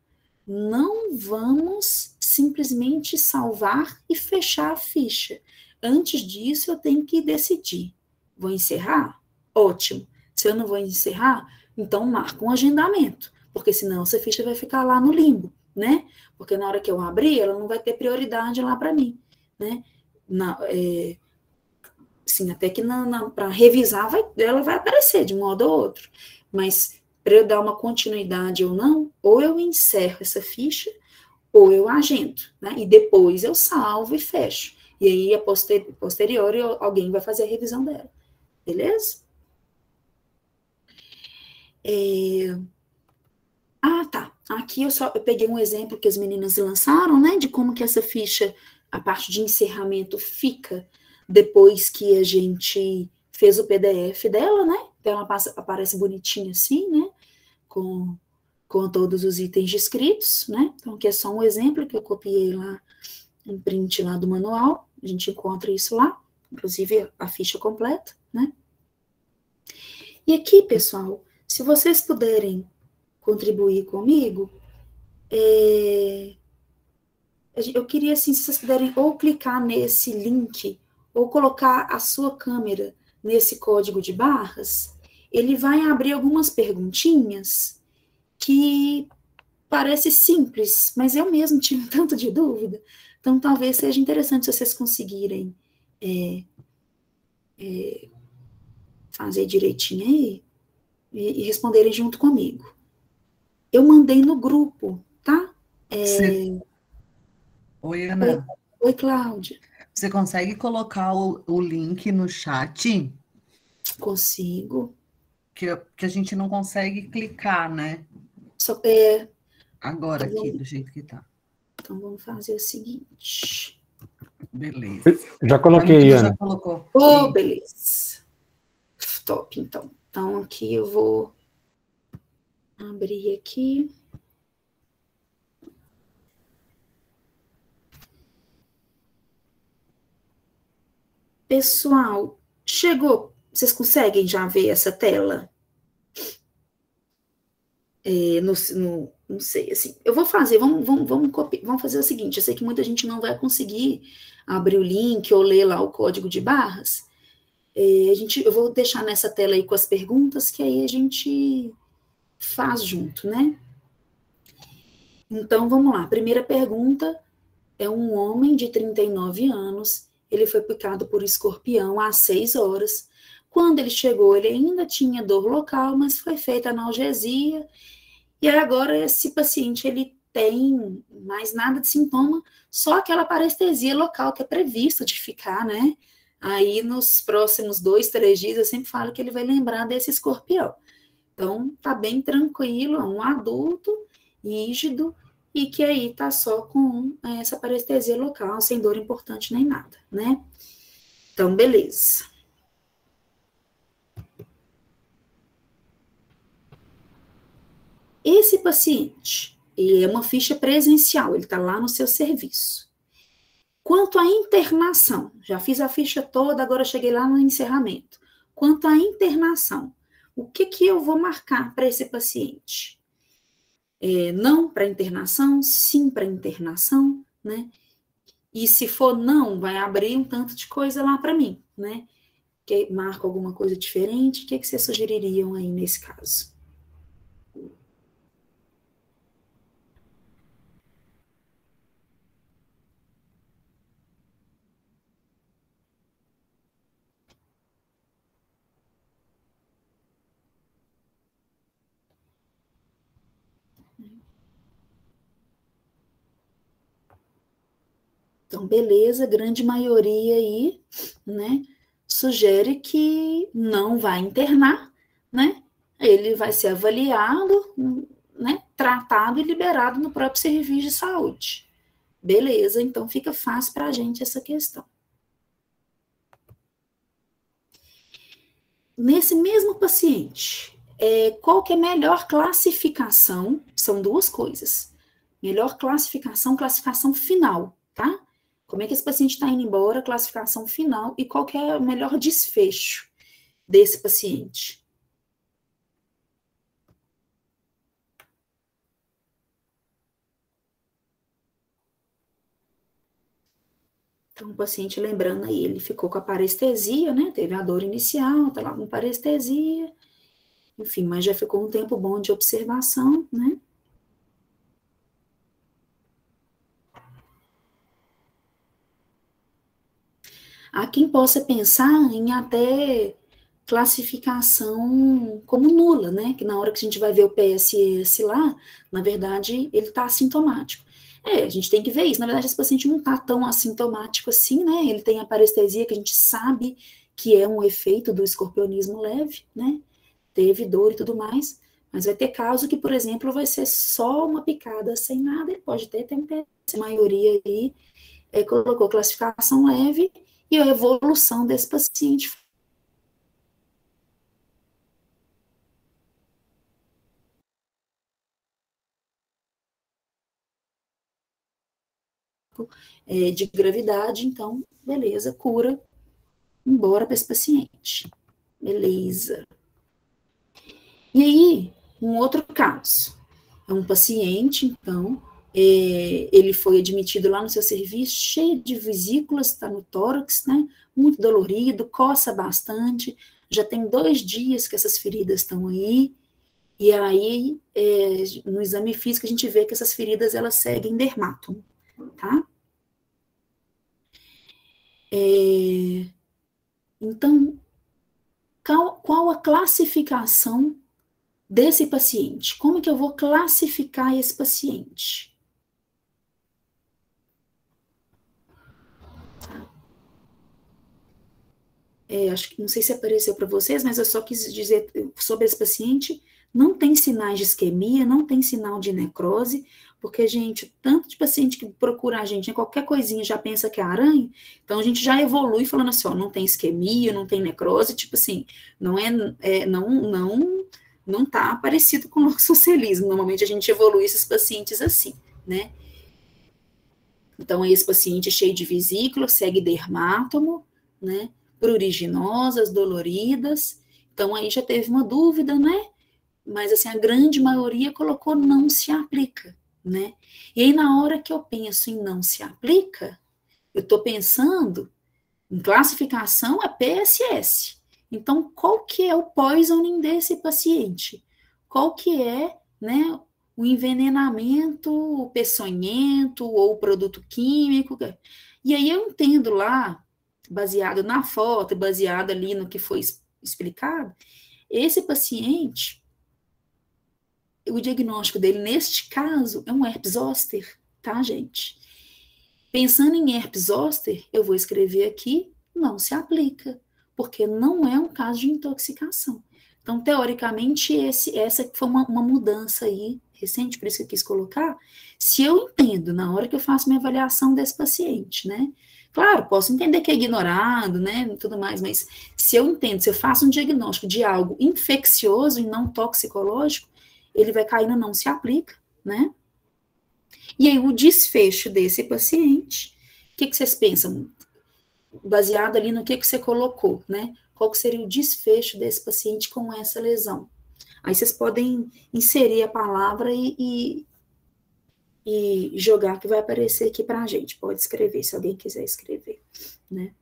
Não vamos simplesmente salvar e fechar a ficha. Antes disso, eu tenho que decidir. Vou encerrar? Ótimo. Se eu não vou encerrar, então marca um agendamento, porque senão essa ficha vai ficar lá no limbo, né? Porque na hora que eu abrir, ela não vai ter prioridade lá para mim, né? Sim, até que para revisar, ela vai aparecer de um modo ou outro. Mas para eu dar uma continuidade ou não, ou eu encerro essa ficha, ou eu agendo, né? E depois eu salvo e fecho. E aí, a posterior, alguém vai fazer a revisão dela. Beleza? Tá. Aqui eu peguei um exemplo que as meninas lançaram, né? De como que essa ficha, a parte de encerramento fica depois que a gente fez o PDF dela, né? Então, ela aparece bonitinha assim, né? Com todos os itens descritos, né? Então, aqui é só um exemplo que eu copiei lá, um print lá do manual. A gente encontra isso lá, inclusive a ficha completa, né? E aqui, pessoal, se vocês puderem contribuir comigo, eu queria, assim, se vocês puderem ou clicar nesse link, ou colocar a sua câmera nesse código de barras, ele vai abrir algumas perguntinhas que parece simples, mas eu mesmo tive tanto de dúvida, então talvez seja interessante se vocês conseguirem fazer direitinho aí e responderem junto comigo. Eu mandei no grupo, tá? Oi, Ana. Oi, Cláudia. Você consegue colocar o link no chat? Consigo. Que a gente não consegue clicar, né? Agora então, aqui, do jeito que tá. Então, vamos fazer o seguinte. Beleza. Já coloquei, Ana. Já colocou. Beleza. Top, então. Então, aqui eu vou abrir aqui. Pessoal, chegou. Vocês conseguem já ver essa tela? Não sei, assim. Eu vou fazer, vamos fazer o seguinte. Eu sei que muita gente não vai conseguir abrir o link ou ler lá o código de barras. Eu vou deixar nessa tela aí com as perguntas, que aí a gente faz junto, né? Então, vamos lá. Primeira pergunta é um homem de 39 anos. Ele foi picado por escorpião às 6 horas. Quando ele chegou, ele ainda tinha dor local, mas foi feita analgesia. E agora esse paciente, ele tem mais nada de sintoma, só aquela parestesia local que é prevista de ficar, né? Aí, nos próximos 2, 3 dias, eu sempre falo que ele vai lembrar desse escorpião. Então, tá bem tranquilo, é um adulto, rígido, e que aí tá só com essa parestesia local, sem dor importante nem nada, né? Então, beleza. Esse paciente, ele é uma ficha presencial, ele tá lá no seu serviço. Quanto à internação, já fiz a ficha toda, agora cheguei lá no encerramento. Quanto à internação, o que eu vou marcar para esse paciente? Não para internação, sim para internação, né? E se for não, vai abrir um tanto de coisa lá para mim, né? Que marca alguma coisa diferente, o que vocês sugeririam aí nesse caso? Então, beleza, grande maioria aí, né, sugere que não vai internar, né, ele vai ser avaliado, né, tratado e liberado no próprio serviço de saúde. Beleza, então fica fácil para a gente essa questão. Nesse mesmo paciente, qual que é a melhor classificação? São duas coisas. Melhor classificação, classificação final, tá? Como é que esse paciente está indo embora, classificação final, e qual que é o melhor desfecho desse paciente? Então, o paciente, lembrando aí, ele ficou com a parestesia, né? Teve a dor inicial, tá lá com parestesia, enfim, mas já ficou um tempo bom de observação, né? Há quem possa pensar em até classificação como nula, né? Que na hora que a gente vai ver o PSS lá, na verdade, ele está assintomático. A gente tem que ver isso. Na verdade, esse paciente não está tão assintomático assim, né? Ele tem a parestesia que a gente sabe que é um efeito do escorpionismo leve, né? Teve dor e tudo mais, mas vai ter caso que, por exemplo, vai ser só uma picada sem nada, ele pode ter TMPS. A maioria aí colocou classificação leve e a evolução desse paciente de gravidade, então, beleza, cura, embora para esse paciente. Beleza. E aí, um outro caso, é um paciente, então, ele foi admitido lá no seu serviço, cheio de vesículas, está no tórax, né, muito dolorido, coça bastante, já tem 2 dias que essas feridas estão aí, e aí, no exame físico, a gente vê que essas feridas, elas seguem dermátomo, tá? Então, qual a classificação desse paciente? Como que eu vou classificar esse paciente? Acho que não sei se apareceu para vocês, mas eu só quis dizer sobre esse paciente, não tem sinais de isquemia, não tem sinal de necrose, porque, gente, tanto de paciente que procura a gente, qualquer coisinha já pensa que é aranha, então a gente já evolui falando assim, ó, não tem isquemia, não tem necrose, tipo assim, não tá parecido com o loxocelismo, normalmente a gente evolui esses pacientes assim, né? Então, esse paciente cheio de vesícula, segue dermátomo, né? Pruriginosas, doloridas, então aí já teve uma dúvida, né? Mas assim, a grande maioria colocou não se aplica, né? E aí na hora que eu penso em não se aplica, eu estou pensando em classificação é PSS. Então, qual que é o poisoning desse paciente? Qual que é, né, o envenenamento peçonhento ou produto químico? E aí eu entendo lá, baseado na foto, baseado ali no que foi explicado, esse paciente, o diagnóstico dele, neste caso, é um herpes zoster, tá, gente? Pensando em herpes zoster, eu vou escrever aqui, não se aplica, porque não é um caso de intoxicação. Então, teoricamente, essa foi uma mudança aí, recente, por isso que eu quis colocar, se eu entendo, na hora que eu faço minha avaliação desse paciente, né? Claro, posso entender que é ignorado, né, e tudo mais, mas se eu entendo, se eu faço um diagnóstico de algo infeccioso e não toxicológico, ele vai cair no não se aplica, né? E aí o desfecho desse paciente, que vocês pensam? Baseado ali no que você colocou, né? Qual que seria o desfecho desse paciente com essa lesão? Aí vocês podem inserir a palavra e jogar, que vai aparecer aqui para a gente. Pode escrever, se alguém quiser escrever, né?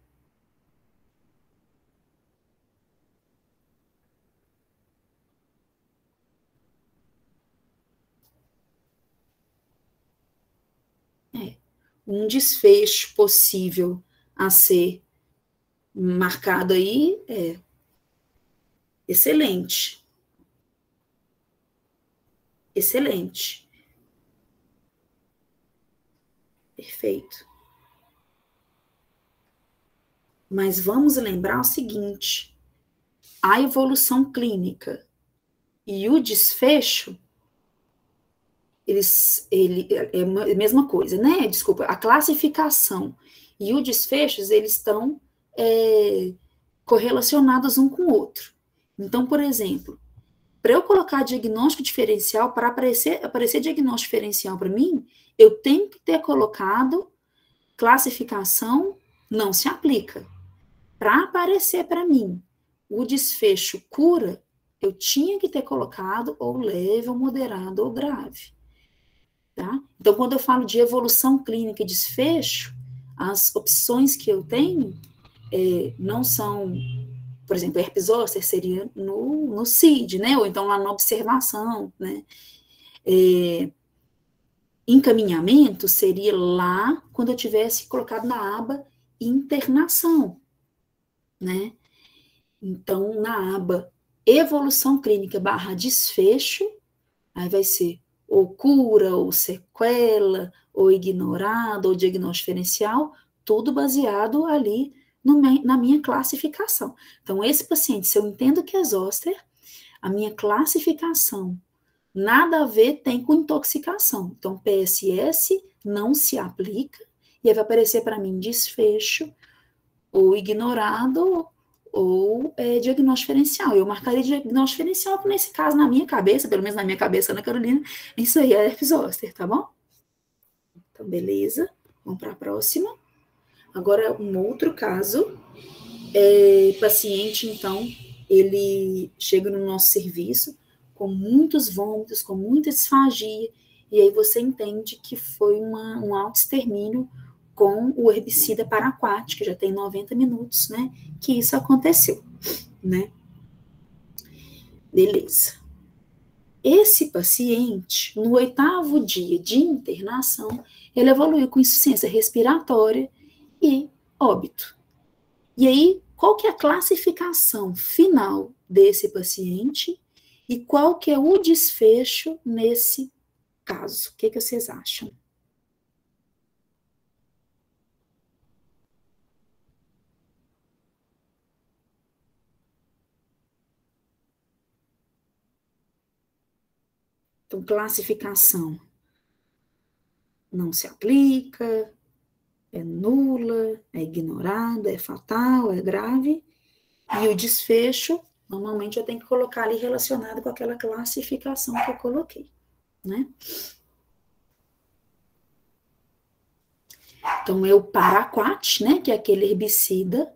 Um desfecho possível a ser marcado aí é excelente. Excelente. Perfeito. Mas vamos lembrar o seguinte: a evolução clínica e o desfecho, é a mesma coisa, né? Desculpa, a classificação e o desfecho, eles estão correlacionados um com o outro. Então, por exemplo, para eu colocar diagnóstico diferencial, para aparecer diagnóstico diferencial para mim, eu tenho que ter colocado classificação não se aplica. Para aparecer para mim o desfecho cura, eu tinha que ter colocado ou leve, ou moderado, ou grave. Tá? Então, quando eu falo de evolução clínica e desfecho, as opções que eu tenho não são, por exemplo, herpes zoster seria no CID, né? Ou então lá na observação, né? Encaminhamento seria lá quando eu tivesse colocado na aba internação, né? Então, na aba evolução clínica / desfecho, aí vai ser ou cura, ou sequela, ou ignorado, ou diagnóstico diferencial, tudo baseado ali na minha classificação. Então, esse paciente, se eu entendo que é zoster, a minha classificação nada a ver tem com intoxicação. Então, PSS não se aplica, e aí vai aparecer para mim desfecho, ou ignorado, ou diagnóstico diferencial. Eu marcaria diagnóstico diferencial, porque nesse caso, na minha cabeça, pelo menos na minha cabeça, Ana Carolina, isso aí é herpes zoster, tá bom? Então, beleza. Vamos para a próxima. Agora, um outro caso. Paciente, então, ele chega no nosso serviço com muitos vômitos, com muita disfagia, e aí você entende que foi um autoextermínio com o herbicida paraquat, que já tem 90 minutos, né, que isso aconteceu, né. Beleza. Esse paciente, no 8º dia de internação, ele evoluiu com insuficiência respiratória e óbito. E aí, qual que é a classificação final desse paciente e qual que é o desfecho nesse caso? O que vocês acham? Então, classificação não se aplica, é nula, é ignorada, é fatal, é grave. E o desfecho, normalmente eu tenho que colocar ali relacionado com aquela classificação que eu coloquei, né? Então, é o paraquat, né, que é aquele herbicida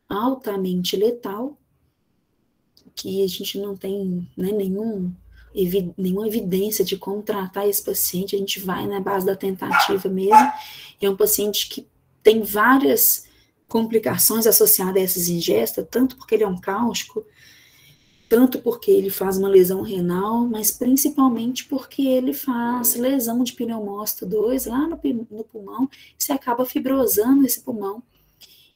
altamente letal, que a gente não tem, né, nenhuma evidência de como tratar esse paciente, a gente vai na base da tentativa mesmo, e é um paciente que tem várias complicações associadas a essas ingestas, tanto porque ele é um cáustico, tanto porque ele faz uma lesão renal, mas principalmente porque ele faz lesão de pneumócito 2 lá no pulmão, e você acaba fibrosando esse pulmão,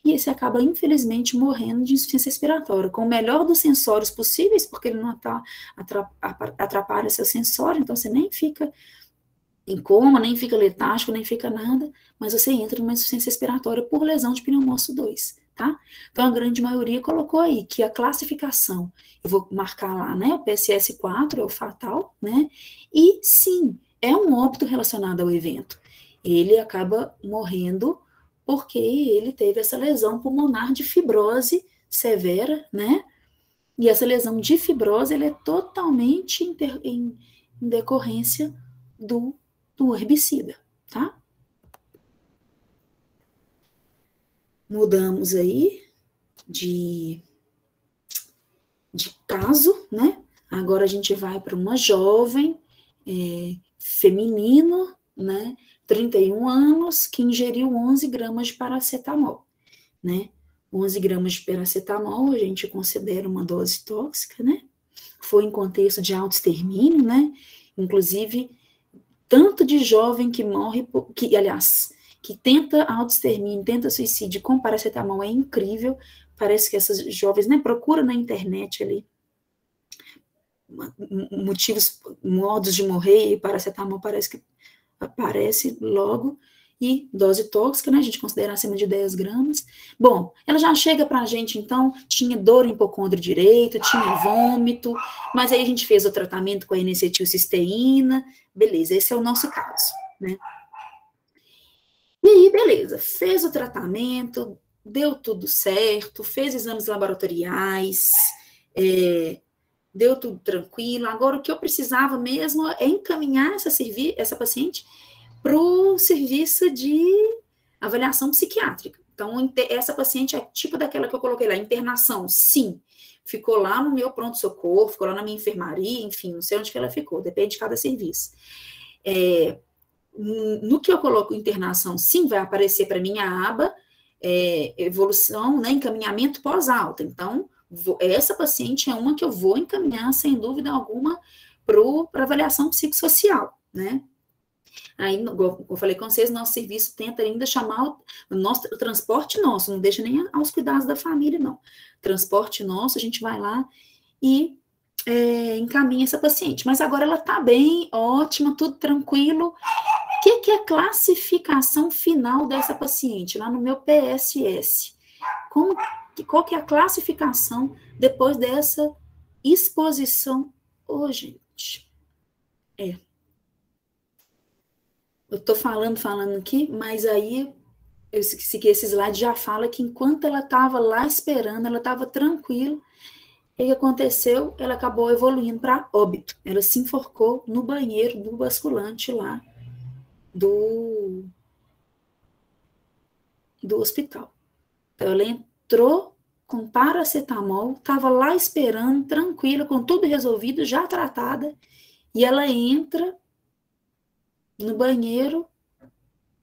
e você acaba, infelizmente, morrendo de insuficiência respiratória, com o melhor dos sensórios possíveis, porque ele não atrapalha seu sensório, então você nem fica em coma, nem fica letárgico, nem fica nada, mas você entra numa insuficiência respiratória por lesão de pneumócito 2, tá? Então, a grande maioria colocou aí que a classificação, eu vou marcar lá, né, o PSS4 é o fatal, né, e sim, é um óbito relacionado ao evento. Ele acaba morrendo porque ele teve essa lesão pulmonar de fibrose severa, né, e essa lesão de fibrose, ele é totalmente em decorrência do herbicida, tá? mudamos aí de caso, né? Agora a gente vai para uma jovem feminina, né? 31 anos, que ingeriu 11 gramas de paracetamol, né? 11 gramas de paracetamol a gente considera uma dose tóxica, né? Foi em contexto de autoextermínio, né? Inclusive, tanto de jovem que morre, que tenta autoextermínio, tenta suicídio com paracetamol é incrível. Parece que essas jovens, né, procura na internet ali modos de morrer, e paracetamol parece que aparece logo. E dose tóxica, né, a gente considera acima de 10 gramas. Bom, ela já chega pra gente, então, tinha dor em hipocôndrio direito, tinha vômito, mas aí a gente fez o tratamento com a N-acetilcisteína, beleza, esse é o nosso caso, né. E aí, beleza, fez o tratamento, deu tudo certo, fez exames laboratoriais, deu tudo tranquilo. Agora, o que eu precisava mesmo é encaminhar essa paciente para o serviço de avaliação psiquiátrica. Então, essa paciente é tipo daquela que eu coloquei lá, internação, sim. Ficou lá no meu pronto-socorro, ficou lá na minha enfermaria, enfim, não sei onde que ela ficou, depende de cada serviço. No que eu coloco internação, sim, vai aparecer para mim a aba evolução, né, encaminhamento pós-alta. Então, essa paciente é uma que eu vou encaminhar, sem dúvida alguma, para avaliação psicossocial, né? Aí, como eu falei com vocês, nosso serviço tenta ainda chamar o transporte nosso, não deixa nem aos cuidados da família, não. Transporte nosso, a gente vai lá e encaminha essa paciente. Mas agora ela está bem, ótima, tudo tranquilo. O que é a classificação final dessa paciente? Lá no meu PSS. Qual que é a classificação depois dessa exposição? Gente, eu tô falando aqui, mas aí eu esqueci que esse slide já fala que enquanto ela estava lá esperando, ela estava tranquila, o que aconteceu? Ela acabou evoluindo para óbito. Ela se enforcou no banheiro do basculante lá do hospital. Então, ela entrou com paracetamol, estava lá esperando, tranquila, com tudo resolvido, já tratada, e ela entra no banheiro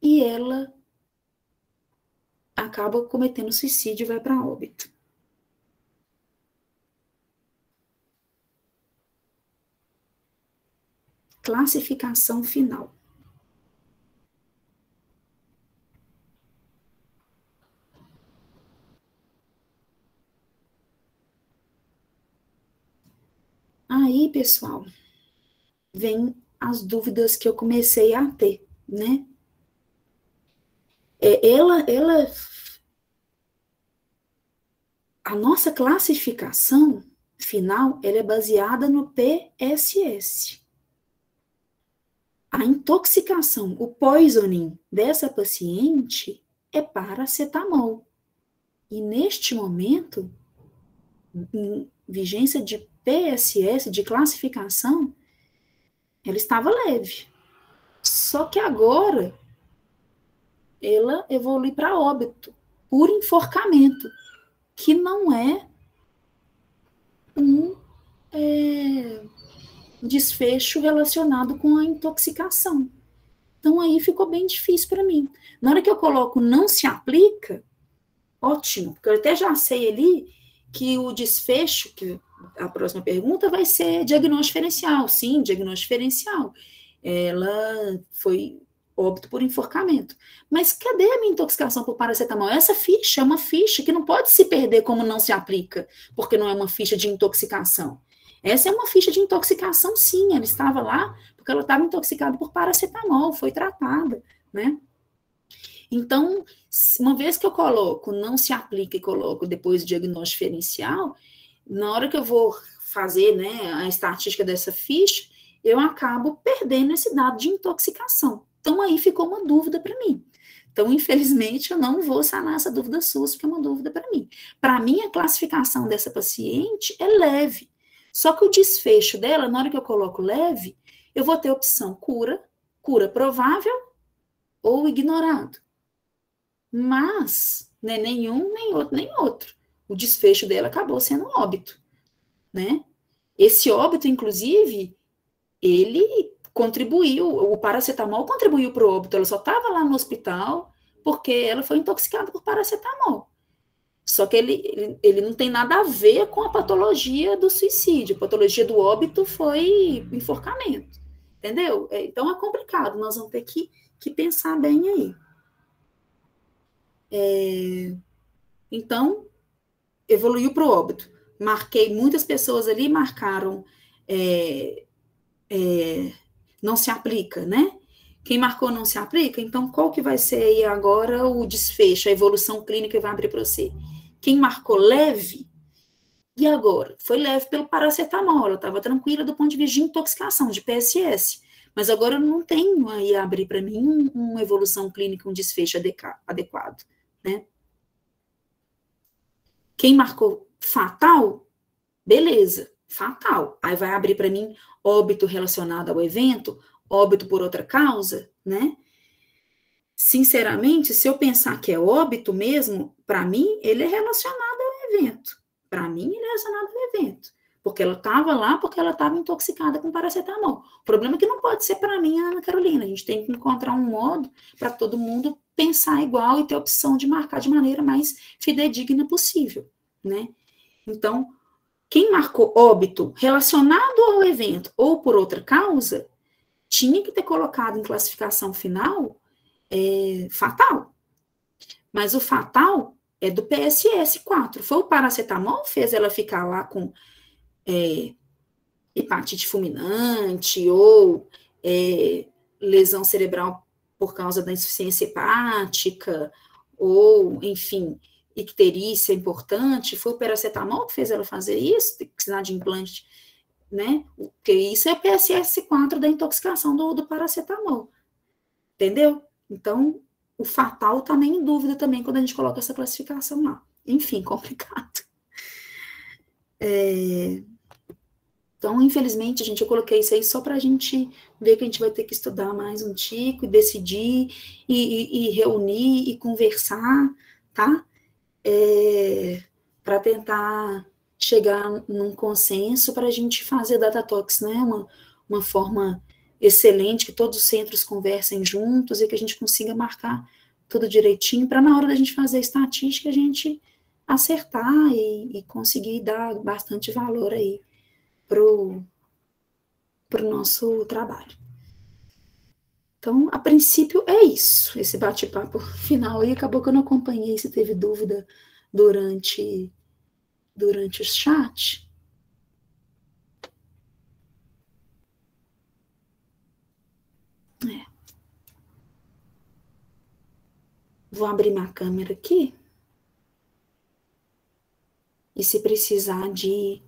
e ela acaba cometendo suicídio e vai para óbito. Classificação final. Aí, pessoal, vem as dúvidas que eu comecei a ter, né? A nossa classificação final, ela é baseada no PSS. A intoxicação, o poisoning dessa paciente é paracetamol. E neste momento, em vigência de PSS, de classificação, ela estava leve. Só que agora, ela evolui para óbito, por enforcamento, que não é um desfecho relacionado com a intoxicação. Então, aí ficou bem difícil para mim. Na hora que eu coloco não se aplica, ótimo, porque eu até já sei ali que o desfecho, que a próxima pergunta vai ser diagnóstico diferencial. Sim, diagnóstico diferencial. Ela foi óbito por enforcamento. Mas cadê a minha intoxicação por paracetamol? Essa ficha é uma ficha que não pode se perder como não se aplica, porque não é uma ficha de intoxicação. Essa é uma ficha de intoxicação, sim, ela estava lá porque ela estava intoxicada por paracetamol, foi tratada, né? Então, uma vez que eu coloco, não se aplica e coloco depois o diagnóstico diferencial, na hora que eu vou fazer, né, a estatística dessa ficha, eu acabo perdendo esse dado de intoxicação. Então, aí ficou uma dúvida para mim. Então, infelizmente, eu não vou sanar essa dúvida sua, porque é uma dúvida para mim. Para mim, a classificação dessa paciente é leve. Só que o desfecho dela, na hora que eu coloco leve, eu vou ter a opção cura provável ou ignorado. Mas né? Nenhum, nem outro, nem outro. O desfecho dela acabou sendo um óbito, né? Esse óbito, inclusive, ele contribuiu, o paracetamol contribuiu para o óbito, ela só estava lá no hospital porque ela foi intoxicada por paracetamol. Só que ele não tem nada a ver com a patologia do suicídio. A patologia do óbito foi enforcamento. Entendeu? Então é complicado, nós vamos ter que pensar bem aí. Então, evoluiu para o óbito. Marquei, muitas pessoas ali marcaram, não se aplica, né? Quem marcou não se aplica, então qual que vai ser aí agora o desfecho, a evolução clínica que vai abrir para você? Quem marcou leve, e agora? Foi leve pelo paracetamol, ela estava tranquila do ponto de vista de intoxicação, de PSS. Mas agora eu não tenho aí a abrir para mim uma evolução clínica, um desfecho adequado, né? Quem marcou fatal, beleza, fatal. Aí vai abrir para mim óbito relacionado ao evento, óbito por outra causa, né? Sinceramente, se eu pensar que é óbito mesmo, para mim, ele é relacionado ao evento. Para mim, ele é relacionado ao evento. Porque ela estava lá, porque ela estava intoxicada com paracetamol. O problema é que não pode ser para mim, Ana Carolina. A gente tem que encontrar um modo para todo mundo pensar igual e ter a opção de marcar de maneira mais fidedigna possível, né? Então, quem marcou óbito relacionado ao evento ou por outra causa, tinha que ter colocado em classificação final fatal. Mas o fatal é do PSS4. Foi o paracetamol que fez ela ficar lá com hepatite fulminante ou lesão cerebral por causa da insuficiência hepática ou, enfim, icterícia importante. Foi o paracetamol que fez ela fazer isso, precisar de implante, né? Porque isso é o PSS4 da intoxicação do paracetamol. Entendeu? Então, o fatal está meio em dúvida também quando a gente coloca essa classificação lá. Enfim, complicado. Então, infelizmente, gente, eu coloquei isso aí só para a gente ver que a gente vai ter que estudar mais um tico e decidir e reunir e conversar, tá? Para tentar chegar num consenso para a gente fazer DataTalks, né? Uma forma excelente, que todos os centros conversem juntos e que a gente consiga marcar tudo direitinho, para na hora da gente fazer a estatística, a gente acertar e conseguir dar bastante valor aí pro nosso trabalho. Então, a princípio, é isso. Esse bate-papo final aí, acabou que eu não acompanhei se teve dúvida durante o chat. Vou abrir minha câmera aqui. E se precisar de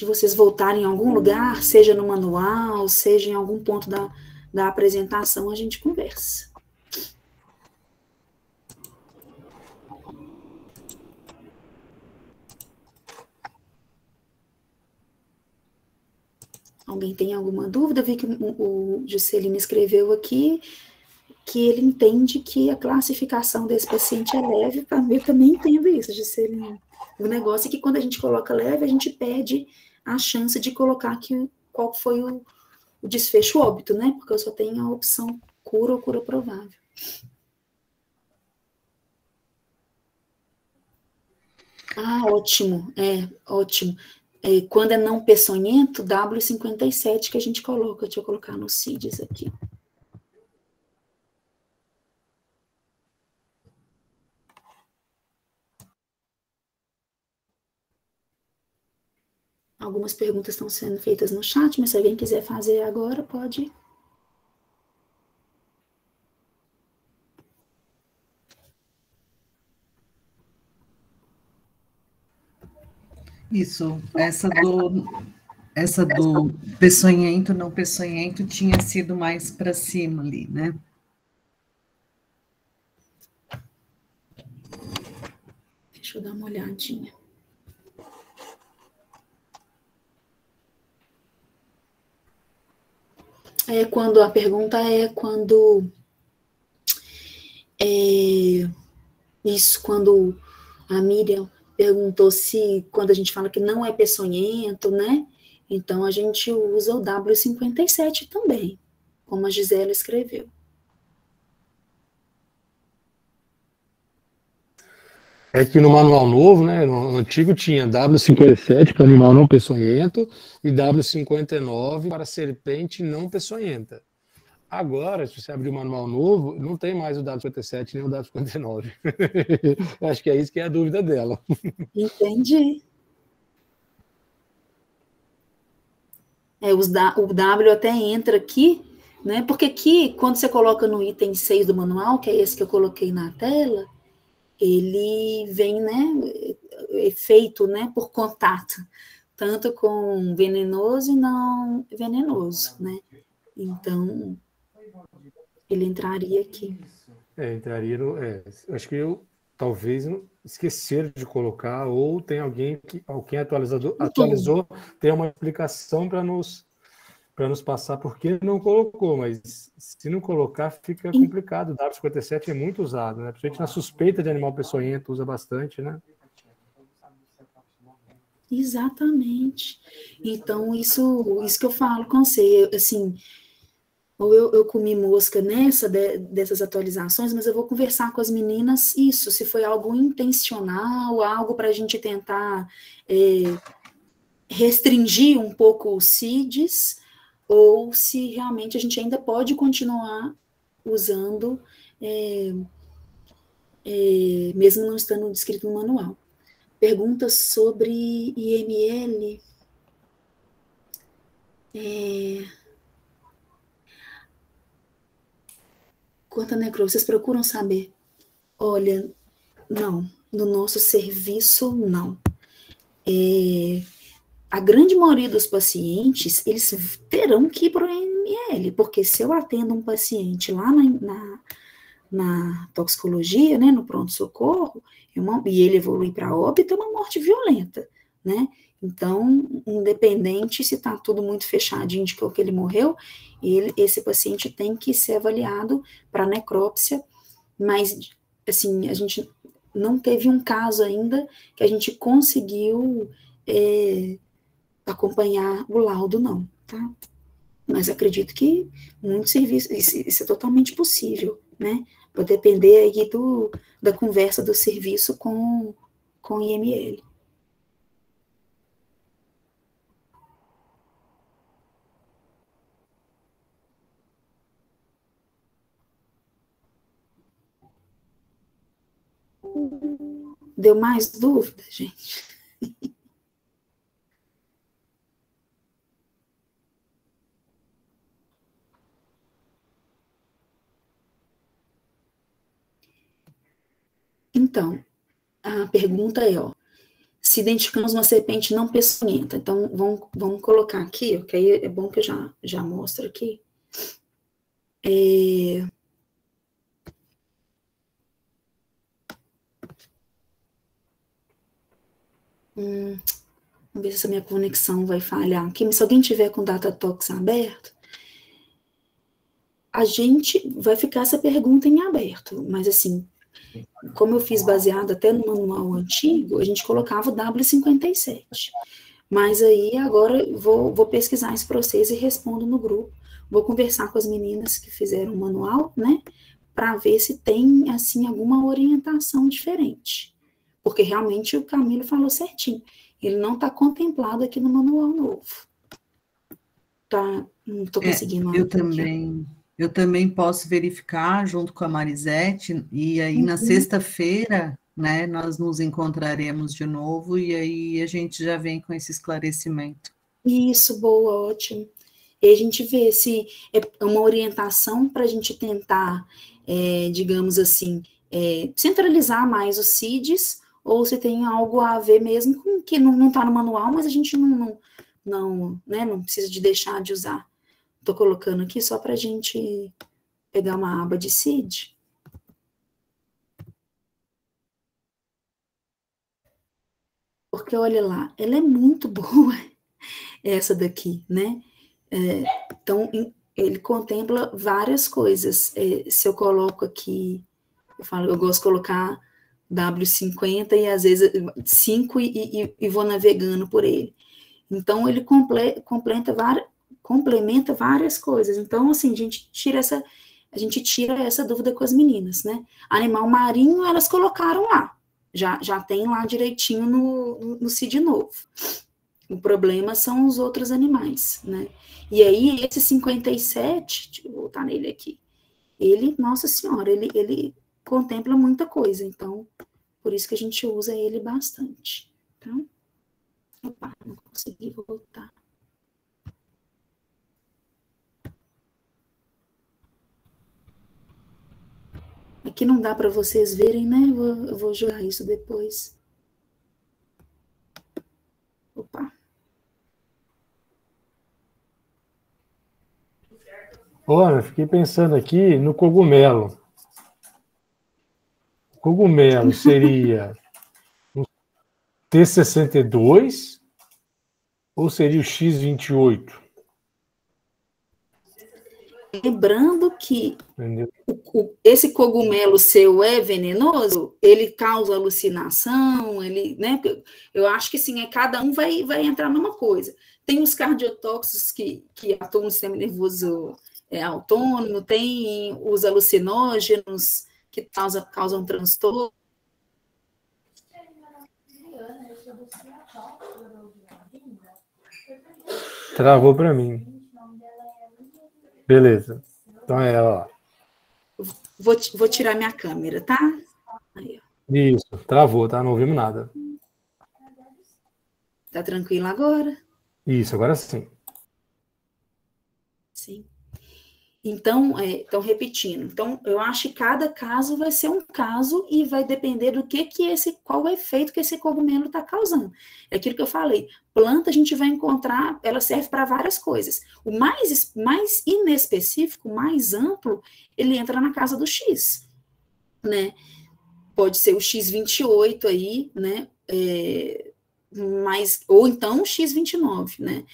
vocês voltarem em algum lugar, seja no manual, seja em algum ponto da apresentação, a gente conversa. Alguém tem alguma dúvida? Eu vi que o Juscelino escreveu aqui que ele entende que a classificação desse paciente é leve. Eu também entendo isso, Juscelino. O negócio é que quando a gente coloca leve, a gente perde a chance de colocar qual foi o desfecho óbito, né? Porque eu só tenho a opção cura ou cura provável. Ah, ótimo, ótimo. Quando é não peçonhento, W57 que a gente coloca. Deixa eu colocar no CIDS aqui. Algumas perguntas estão sendo feitas no chat, mas se alguém quiser fazer agora, pode. Isso, essa do peçonhento, não peçonhento, tinha sido mais para cima ali, né? Deixa eu dar uma olhadinha. Quando a pergunta é quando Isso, quando a Miriam perguntou se, quando a gente fala que não é peçonhento, né? Então, a gente usa o W57 também, como a Gisela escreveu. É que no manual novo, né, no antigo tinha W57 para animal não peçonhento e W59 para serpente não peçonhenta. Agora, se você abrir o manual novo, não tem mais o W57 nem o W59. Acho que é isso que é a dúvida dela. Entendi. O W até entra aqui, né? Porque aqui, quando você coloca no item 6 do manual, que é esse que eu coloquei na tela, ele vem, né, feito, né, por contato, tanto com venenoso e não venenoso, né? Então, ele entraria aqui. Entraria no... acho que eu talvez esquecer de colocar, ou tem alguém que atualizou, tem uma explicação para nos passar por que não colocou, mas se não colocar fica complicado. O W57 é muito usado, né? Principalmente na suspeita de animal peçonhento, usa bastante, né? Exatamente. Então, isso que eu falo com você, assim, ou eu comi mosca dessas atualizações, mas eu vou conversar com as meninas isso, se foi algo intencional, algo para a gente tentar restringir um pouco os CIDs, ou se realmente a gente ainda pode continuar usando, mesmo não estando descrito no manual. Perguntas sobre IML. Quanto a necrose, vocês procuram saber? Olha, não. No nosso serviço, não. A grande maioria dos pacientes, eles terão que ir para o IML, porque se eu atendo um paciente lá na toxicologia, né, no pronto-socorro, e ele evolui para óbito, é uma morte violenta, né? Então, independente se está tudo muito fechadinho de que ele morreu, esse paciente tem que ser avaliado para necrópsia, mas, assim, a gente não teve um caso ainda que a gente conseguiu acompanhar o laudo, não, tá? Mas acredito que muitos serviços, isso é totalmente possível, né? Vai depender aí da conversa do serviço com o IML. Deu mais dúvida, gente? Então, a pergunta é, se identificamos uma serpente não peçonhenta, então vamos colocar aqui, que aí é bom que eu já mostro aqui. Vamos ver se essa minha conexão vai falhar aqui, mas se alguém tiver com DataTox aberto, a gente vai ficar essa pergunta em aberto, mas assim, como eu fiz baseado até no manual antigo, a gente colocava o W57. Mas aí agora vou pesquisar isso para vocês e respondo no grupo. Vou conversar com as meninas que fizeram o manual, né? Para ver se tem, assim, alguma orientação diferente. Porque realmente o Camilo falou certinho. Ele não está contemplado aqui no manual novo. Tá, não estou conseguindo. Eu também posso verificar junto com a Marisete, e aí na sexta-feira, né, nós nos encontraremos de novo, e aí a gente já vem com esse esclarecimento. Isso, boa, ótimo. E a gente vê se é uma orientação para a gente tentar, digamos assim, centralizar mais os CIDs, ou se tem algo a ver mesmo com que não está no manual, mas a gente não precisa de deixar de usar. Estou colocando aqui só para a gente pegar uma aba de CID. Porque, olha lá, ela é muito boa, essa daqui, né? Então, ele contempla várias coisas. Se eu coloco aqui, eu gosto de colocar W50 e às vezes 5 e vou navegando por ele. Então, ele complementa várias coisas. Então, assim, a gente tira essa dúvida com as meninas, né? Animal marinho, elas colocaram lá. Já tem lá direitinho no CID novo. O problema são os outros animais, né? E aí, esse 57, deixa eu voltar nele aqui, ele, nossa senhora, ele contempla muita coisa, então, por isso que a gente usa ele bastante. Então, opa, não consegui voltar. Aqui não dá para vocês verem, né? Eu vou jogar isso depois. Opa. Olha, fiquei pensando aqui no cogumelo. O cogumelo seria o T62 ou seria o X28? Lembrando que esse cogumelo seu é venenoso, ele causa alucinação, né? Eu acho que sim, cada um vai entrar numa coisa. Tem os cardiotóxicos que atuam no sistema nervoso autônomo, tem os alucinógenos que causam transtorno. Travou para mim. Beleza. Então é ela lá. Vou tirar minha câmera, tá? Aí, ó. Isso, travou, tá? Não ouvimos nada. Tá tranquilo agora? Isso, agora sim. Sim. Então, repetindo, então, eu acho que cada caso vai ser um caso e vai depender do qual o efeito que esse cogumelo está causando. É aquilo que eu falei, planta a gente vai encontrar, ela serve para várias coisas. O mais inespecífico, mais amplo, ele entra na casa do X, né? Pode ser o X28 aí, né? Ou então o X29, né?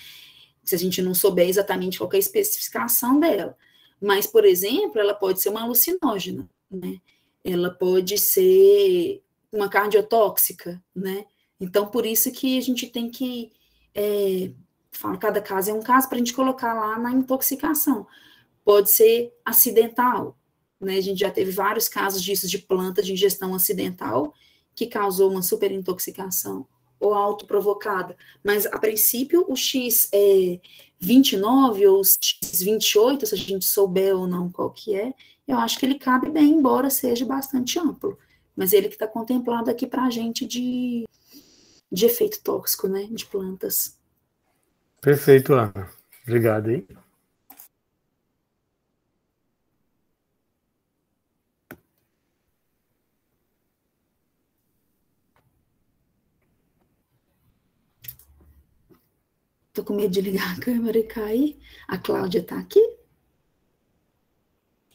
Se a gente não souber exatamente qual é a especificação dela. Mas, por exemplo, ela pode ser uma alucinógena, né? Ela pode ser uma cardiotóxica, né? Então, por isso que a gente tem que cada caso é um caso para a gente colocar lá na intoxicação. Pode ser acidental, né? A gente já teve vários casos disso de planta de ingestão acidental que causou uma superintoxicação ou autoprovocada, mas a princípio o X29 ou X28, se a gente souber ou não qual que é, eu acho que ele cabe bem, embora seja bastante amplo, mas ele que está contemplado aqui para a gente de efeito tóxico, né, de plantas. Perfeito, Ana. Obrigado, hein? Tô com medo de ligar a câmera e cair. A Cláudia tá aqui?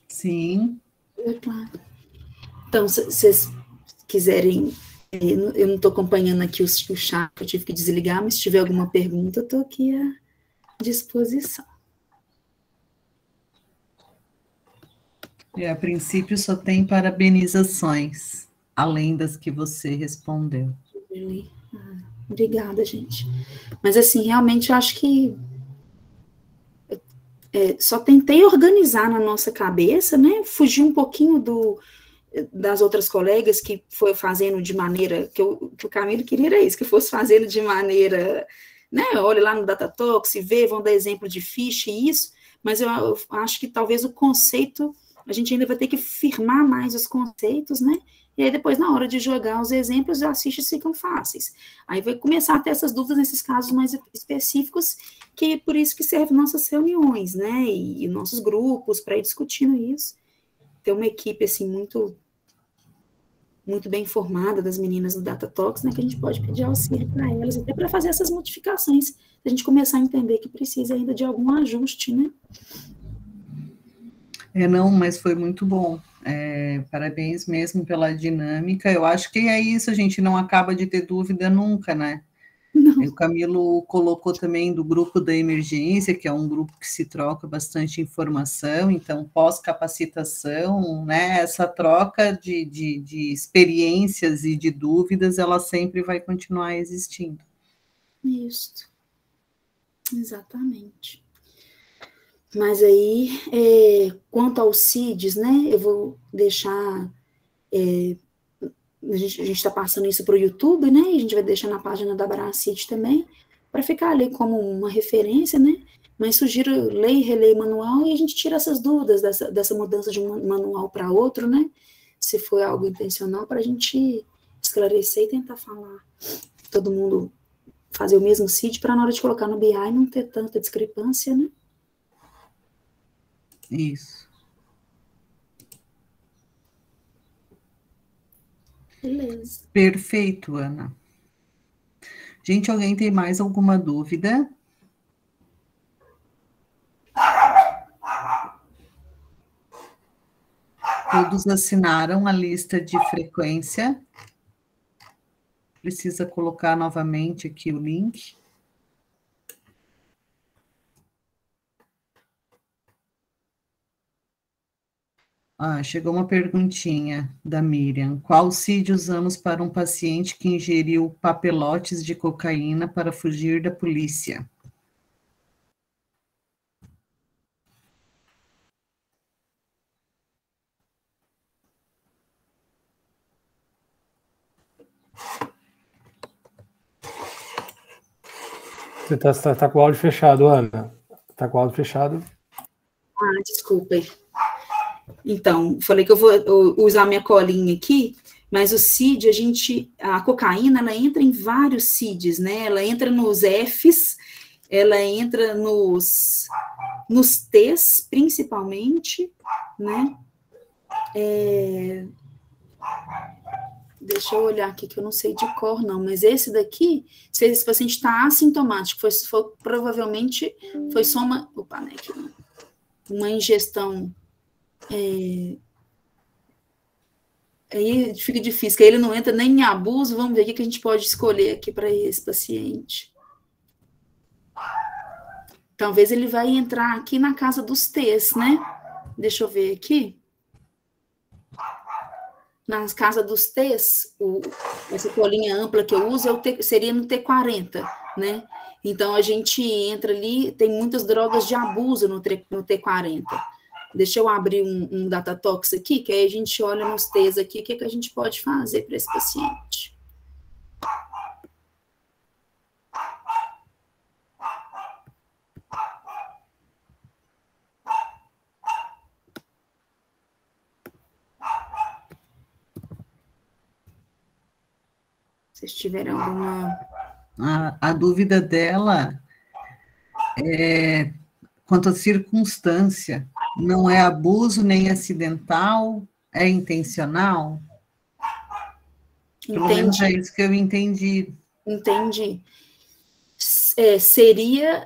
Sim. Oi, Cláudia. Então, se vocês quiserem, eu não tô acompanhando aqui o chat, eu tive que desligar, mas se tiver alguma pergunta, eu tô aqui à disposição. A princípio só tem parabenizações, além das que você respondeu. Obrigada, gente. Mas, assim, realmente, eu acho que só tentei organizar na nossa cabeça, né? Fugir um pouquinho das outras colegas que foi fazendo de maneira, que o Camilo queria era isso, que fosse fazendo de maneira, né? Olha lá no Datatalks e vê, vão dar exemplo de ficha e isso, mas eu acho que talvez o conceito, a gente ainda vai ter que firmar mais os conceitos, né? E aí depois, na hora de jogar os exemplos, as fichas ficam fáceis. Aí vai começar a ter essas dúvidas nesses casos mais específicos, que é por isso que servem nossas reuniões, né? E nossos grupos, para ir discutindo isso. Ter uma equipe, assim, muito bem formada das meninas do Datatalks, né? Que a gente pode pedir auxílio para elas, até para fazer essas modificações, a gente começar a entender que precisa ainda de algum ajuste, né? Não, mas foi muito bom. Parabéns mesmo pela dinâmica. Eu acho que é isso, a gente não acaba de ter dúvida nunca, né? O Camilo colocou também do grupo da emergência, que é um grupo que se troca bastante informação, então pós-capacitação, né, essa troca de experiências e de dúvidas, ela sempre vai continuar existindo. Isso, exatamente. Mas aí, quanto aos CIDs, né, eu vou deixar, a gente está passando isso para o YouTube, né, e a gente vai deixar na página da Abracid também, para ficar ali como uma referência, né, mas sugiro ler e reler o manual e a gente tira essas dúvidas dessa mudança de um manual para outro, né, se foi algo intencional, para a gente esclarecer e tentar falar, todo mundo fazer o mesmo CID, para na hora de colocar no BI não ter tanta discrepância, né. Isso. Beleza. Perfeito, Ana. Gente, alguém tem mais alguma dúvida? Todos assinaram a lista de frequência. Precisa colocar novamente aqui o link. Chegou uma perguntinha da Miriam. Qual CID usamos para um paciente que ingeriu papelotes de cocaína para fugir da polícia? Você está com o áudio fechado, Ana. Está com o áudio fechado. Desculpa aí. Então, falei que eu vou usar minha colinha aqui, mas o CID, a cocaína, ela entra em vários CIDs, né? Ela entra nos Fs, ela entra nos Ts, principalmente, né? Deixa eu olhar aqui, que eu não sei de cor, não, mas esse daqui, se esse paciente está assintomático, provavelmente foi só uma ingestão. Aí fica difícil, que ele não entra nem em abuso. Vamos ver o que a gente pode escolher aqui para esse paciente. Talvez ele vai entrar aqui na casa dos T's, né? Deixa eu ver aqui. Na casa dos T's, essa colinha ampla que eu uso seria no T40, né? Então, a gente entra ali, tem muitas drogas de abuso no T40. Deixa eu abrir um Datatox aqui, que aí a gente olha nos T's aqui, o que a gente pode fazer para esse paciente. Se tiverem alguma... A dúvida dela é quanto à circunstância. Não é abuso nem acidental, é intencional? Pelo menos é isso que eu entendi. Entendi. Seria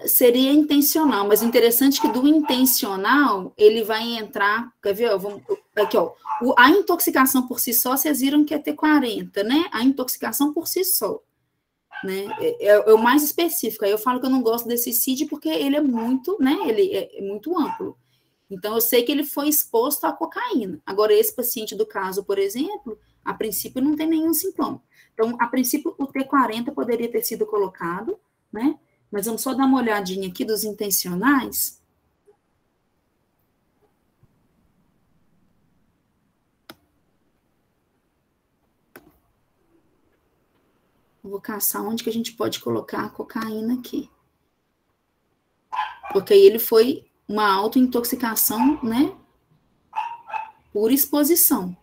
intencional, mas o interessante é que do intencional, ele vai entrar... Quer ver? Aqui, ó. A intoxicação por si só, vocês viram que é T40, né? A intoxicação por si só. Né? É o mais específico. Aí eu falo que eu não gosto desse CID porque ele é muito, né? Ele é muito amplo. Então, eu sei que ele foi exposto à cocaína. Agora, esse paciente do caso, por exemplo, a princípio não tem nenhum sintoma. Então, a princípio, o T40 poderia ter sido colocado, né? Mas vamos só dar uma olhadinha aqui dos intencionais. Vou caçar onde que a gente pode colocar a cocaína aqui. Porque aí ele foi uma autointoxicação, né? Por exposição.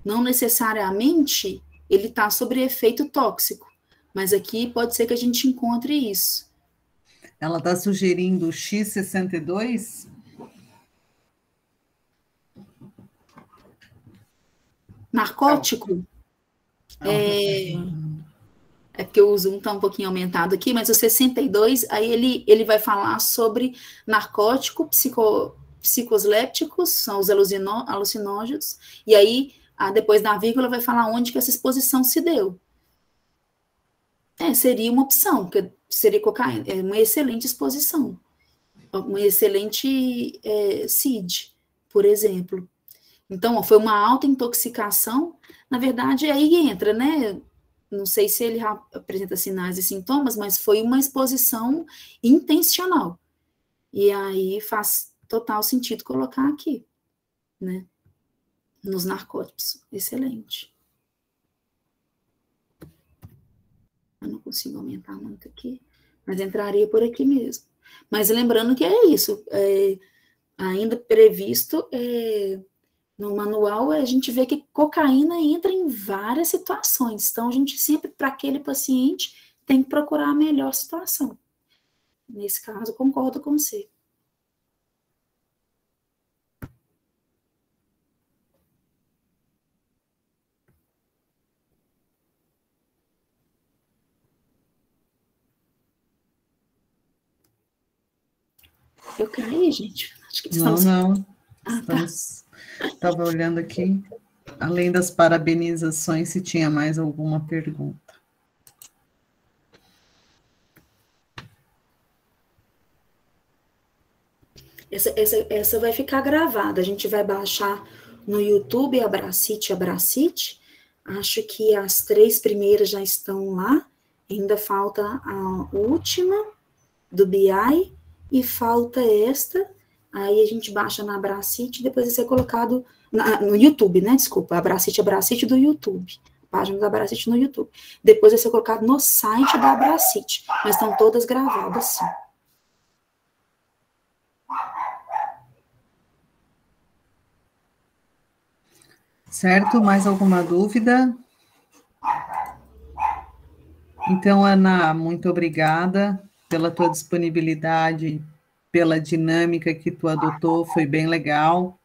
Não necessariamente ele está sob efeito tóxico. Mas aqui pode ser que a gente encontre isso. Ela está sugerindo X62? Narcótico? É porque o zoom está um pouquinho aumentado aqui, mas o 62, aí ele vai falar sobre narcótico, psicoslépticos, são os alucinógenos, e aí, depois da vírgula, vai falar onde que essa exposição se deu. Seria uma opção, porque seria cocaína, é uma excelente exposição, uma excelente CID, por exemplo. Então, foi uma autointoxicação, na verdade, aí entra, né? Não sei se ele apresenta sinais e sintomas, mas foi uma exposição intencional. E aí faz total sentido colocar aqui, né? Nos narcóticos. Excelente. Eu não consigo aumentar muito aqui, mas entraria por aqui mesmo. Mas lembrando que é isso, ainda previsto no manual, a gente vê que cocaína entra em várias situações. Então, a gente sempre, para aquele paciente, tem que procurar a melhor situação. Nesse caso, concordo com você. Eu caí, gente? Acho que estamos... Não. Estava olhando aqui, além das parabenizações, se tinha mais alguma pergunta. Essa vai ficar gravada, a gente vai baixar no YouTube, Abracite. Acho que as 3 primeiras já estão lá, ainda falta a última, do BI, e falta esta, aí a gente baixa na Abracite, depois vai ser colocado no YouTube, né, desculpa, Abracite do YouTube, página da Abracite no YouTube, depois vai ser colocado no site da Abracite, mas estão todas gravadas, sim. Certo? Mais alguma dúvida? Então, Ana, muito obrigada pela tua disponibilidade, pela dinâmica que tu adotou, foi bem legal.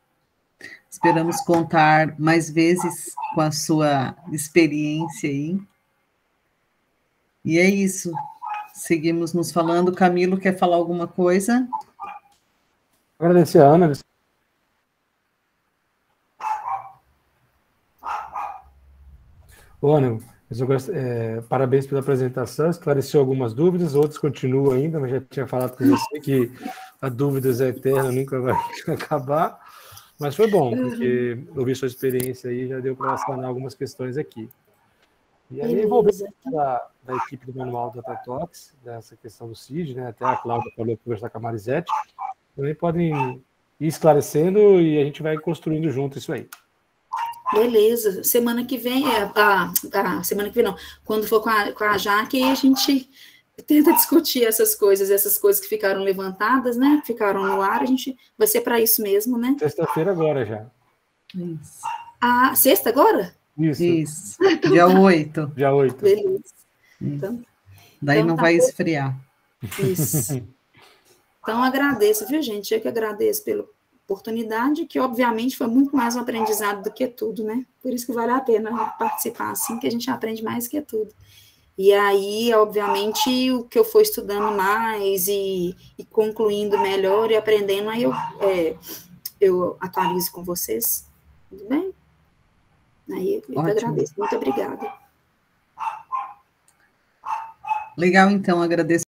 Esperamos contar mais vezes com a sua experiência aí. E é isso. Seguimos nos falando. Camilo, quer falar alguma coisa? Agradecer a Ana. Ana, parabéns pela apresentação, esclareceu algumas dúvidas, outras continuam ainda, mas já tinha falado com você que a dúvida é eterna, nunca vai acabar, mas foi bom, porque ouvir sua experiência aí já deu para sanar algumas questões aqui. E aí, envolvendo da equipe do Manual da Datox, dessa questão do CID, né, até a Cláudia falou para conversar com a Marisete, também podem ir esclarecendo e a gente vai construindo junto isso aí. Beleza, semana que vem, semana que vem não, quando for com a Jaque, a gente tenta discutir essas coisas que ficaram levantadas, né, que ficaram no ar, a gente vai ser para isso mesmo, né? Sexta-feira agora já. Isso. Sexta agora? Isso. Dia 8. Dia 8. Beleza. Então, daí não vai esfriar. Isso. Então, agradeço, viu, gente? Eu que agradeço pela oportunidade, que obviamente foi muito mais um aprendizado do que tudo, né? Por isso que vale a pena participar, assim, que a gente aprende mais que tudo. E aí, obviamente, o que eu for estudando mais e concluindo melhor e aprendendo, aí eu atualizo com vocês. Tudo bem? Aí eu agradeço. Muito obrigada. Legal, então, agradeço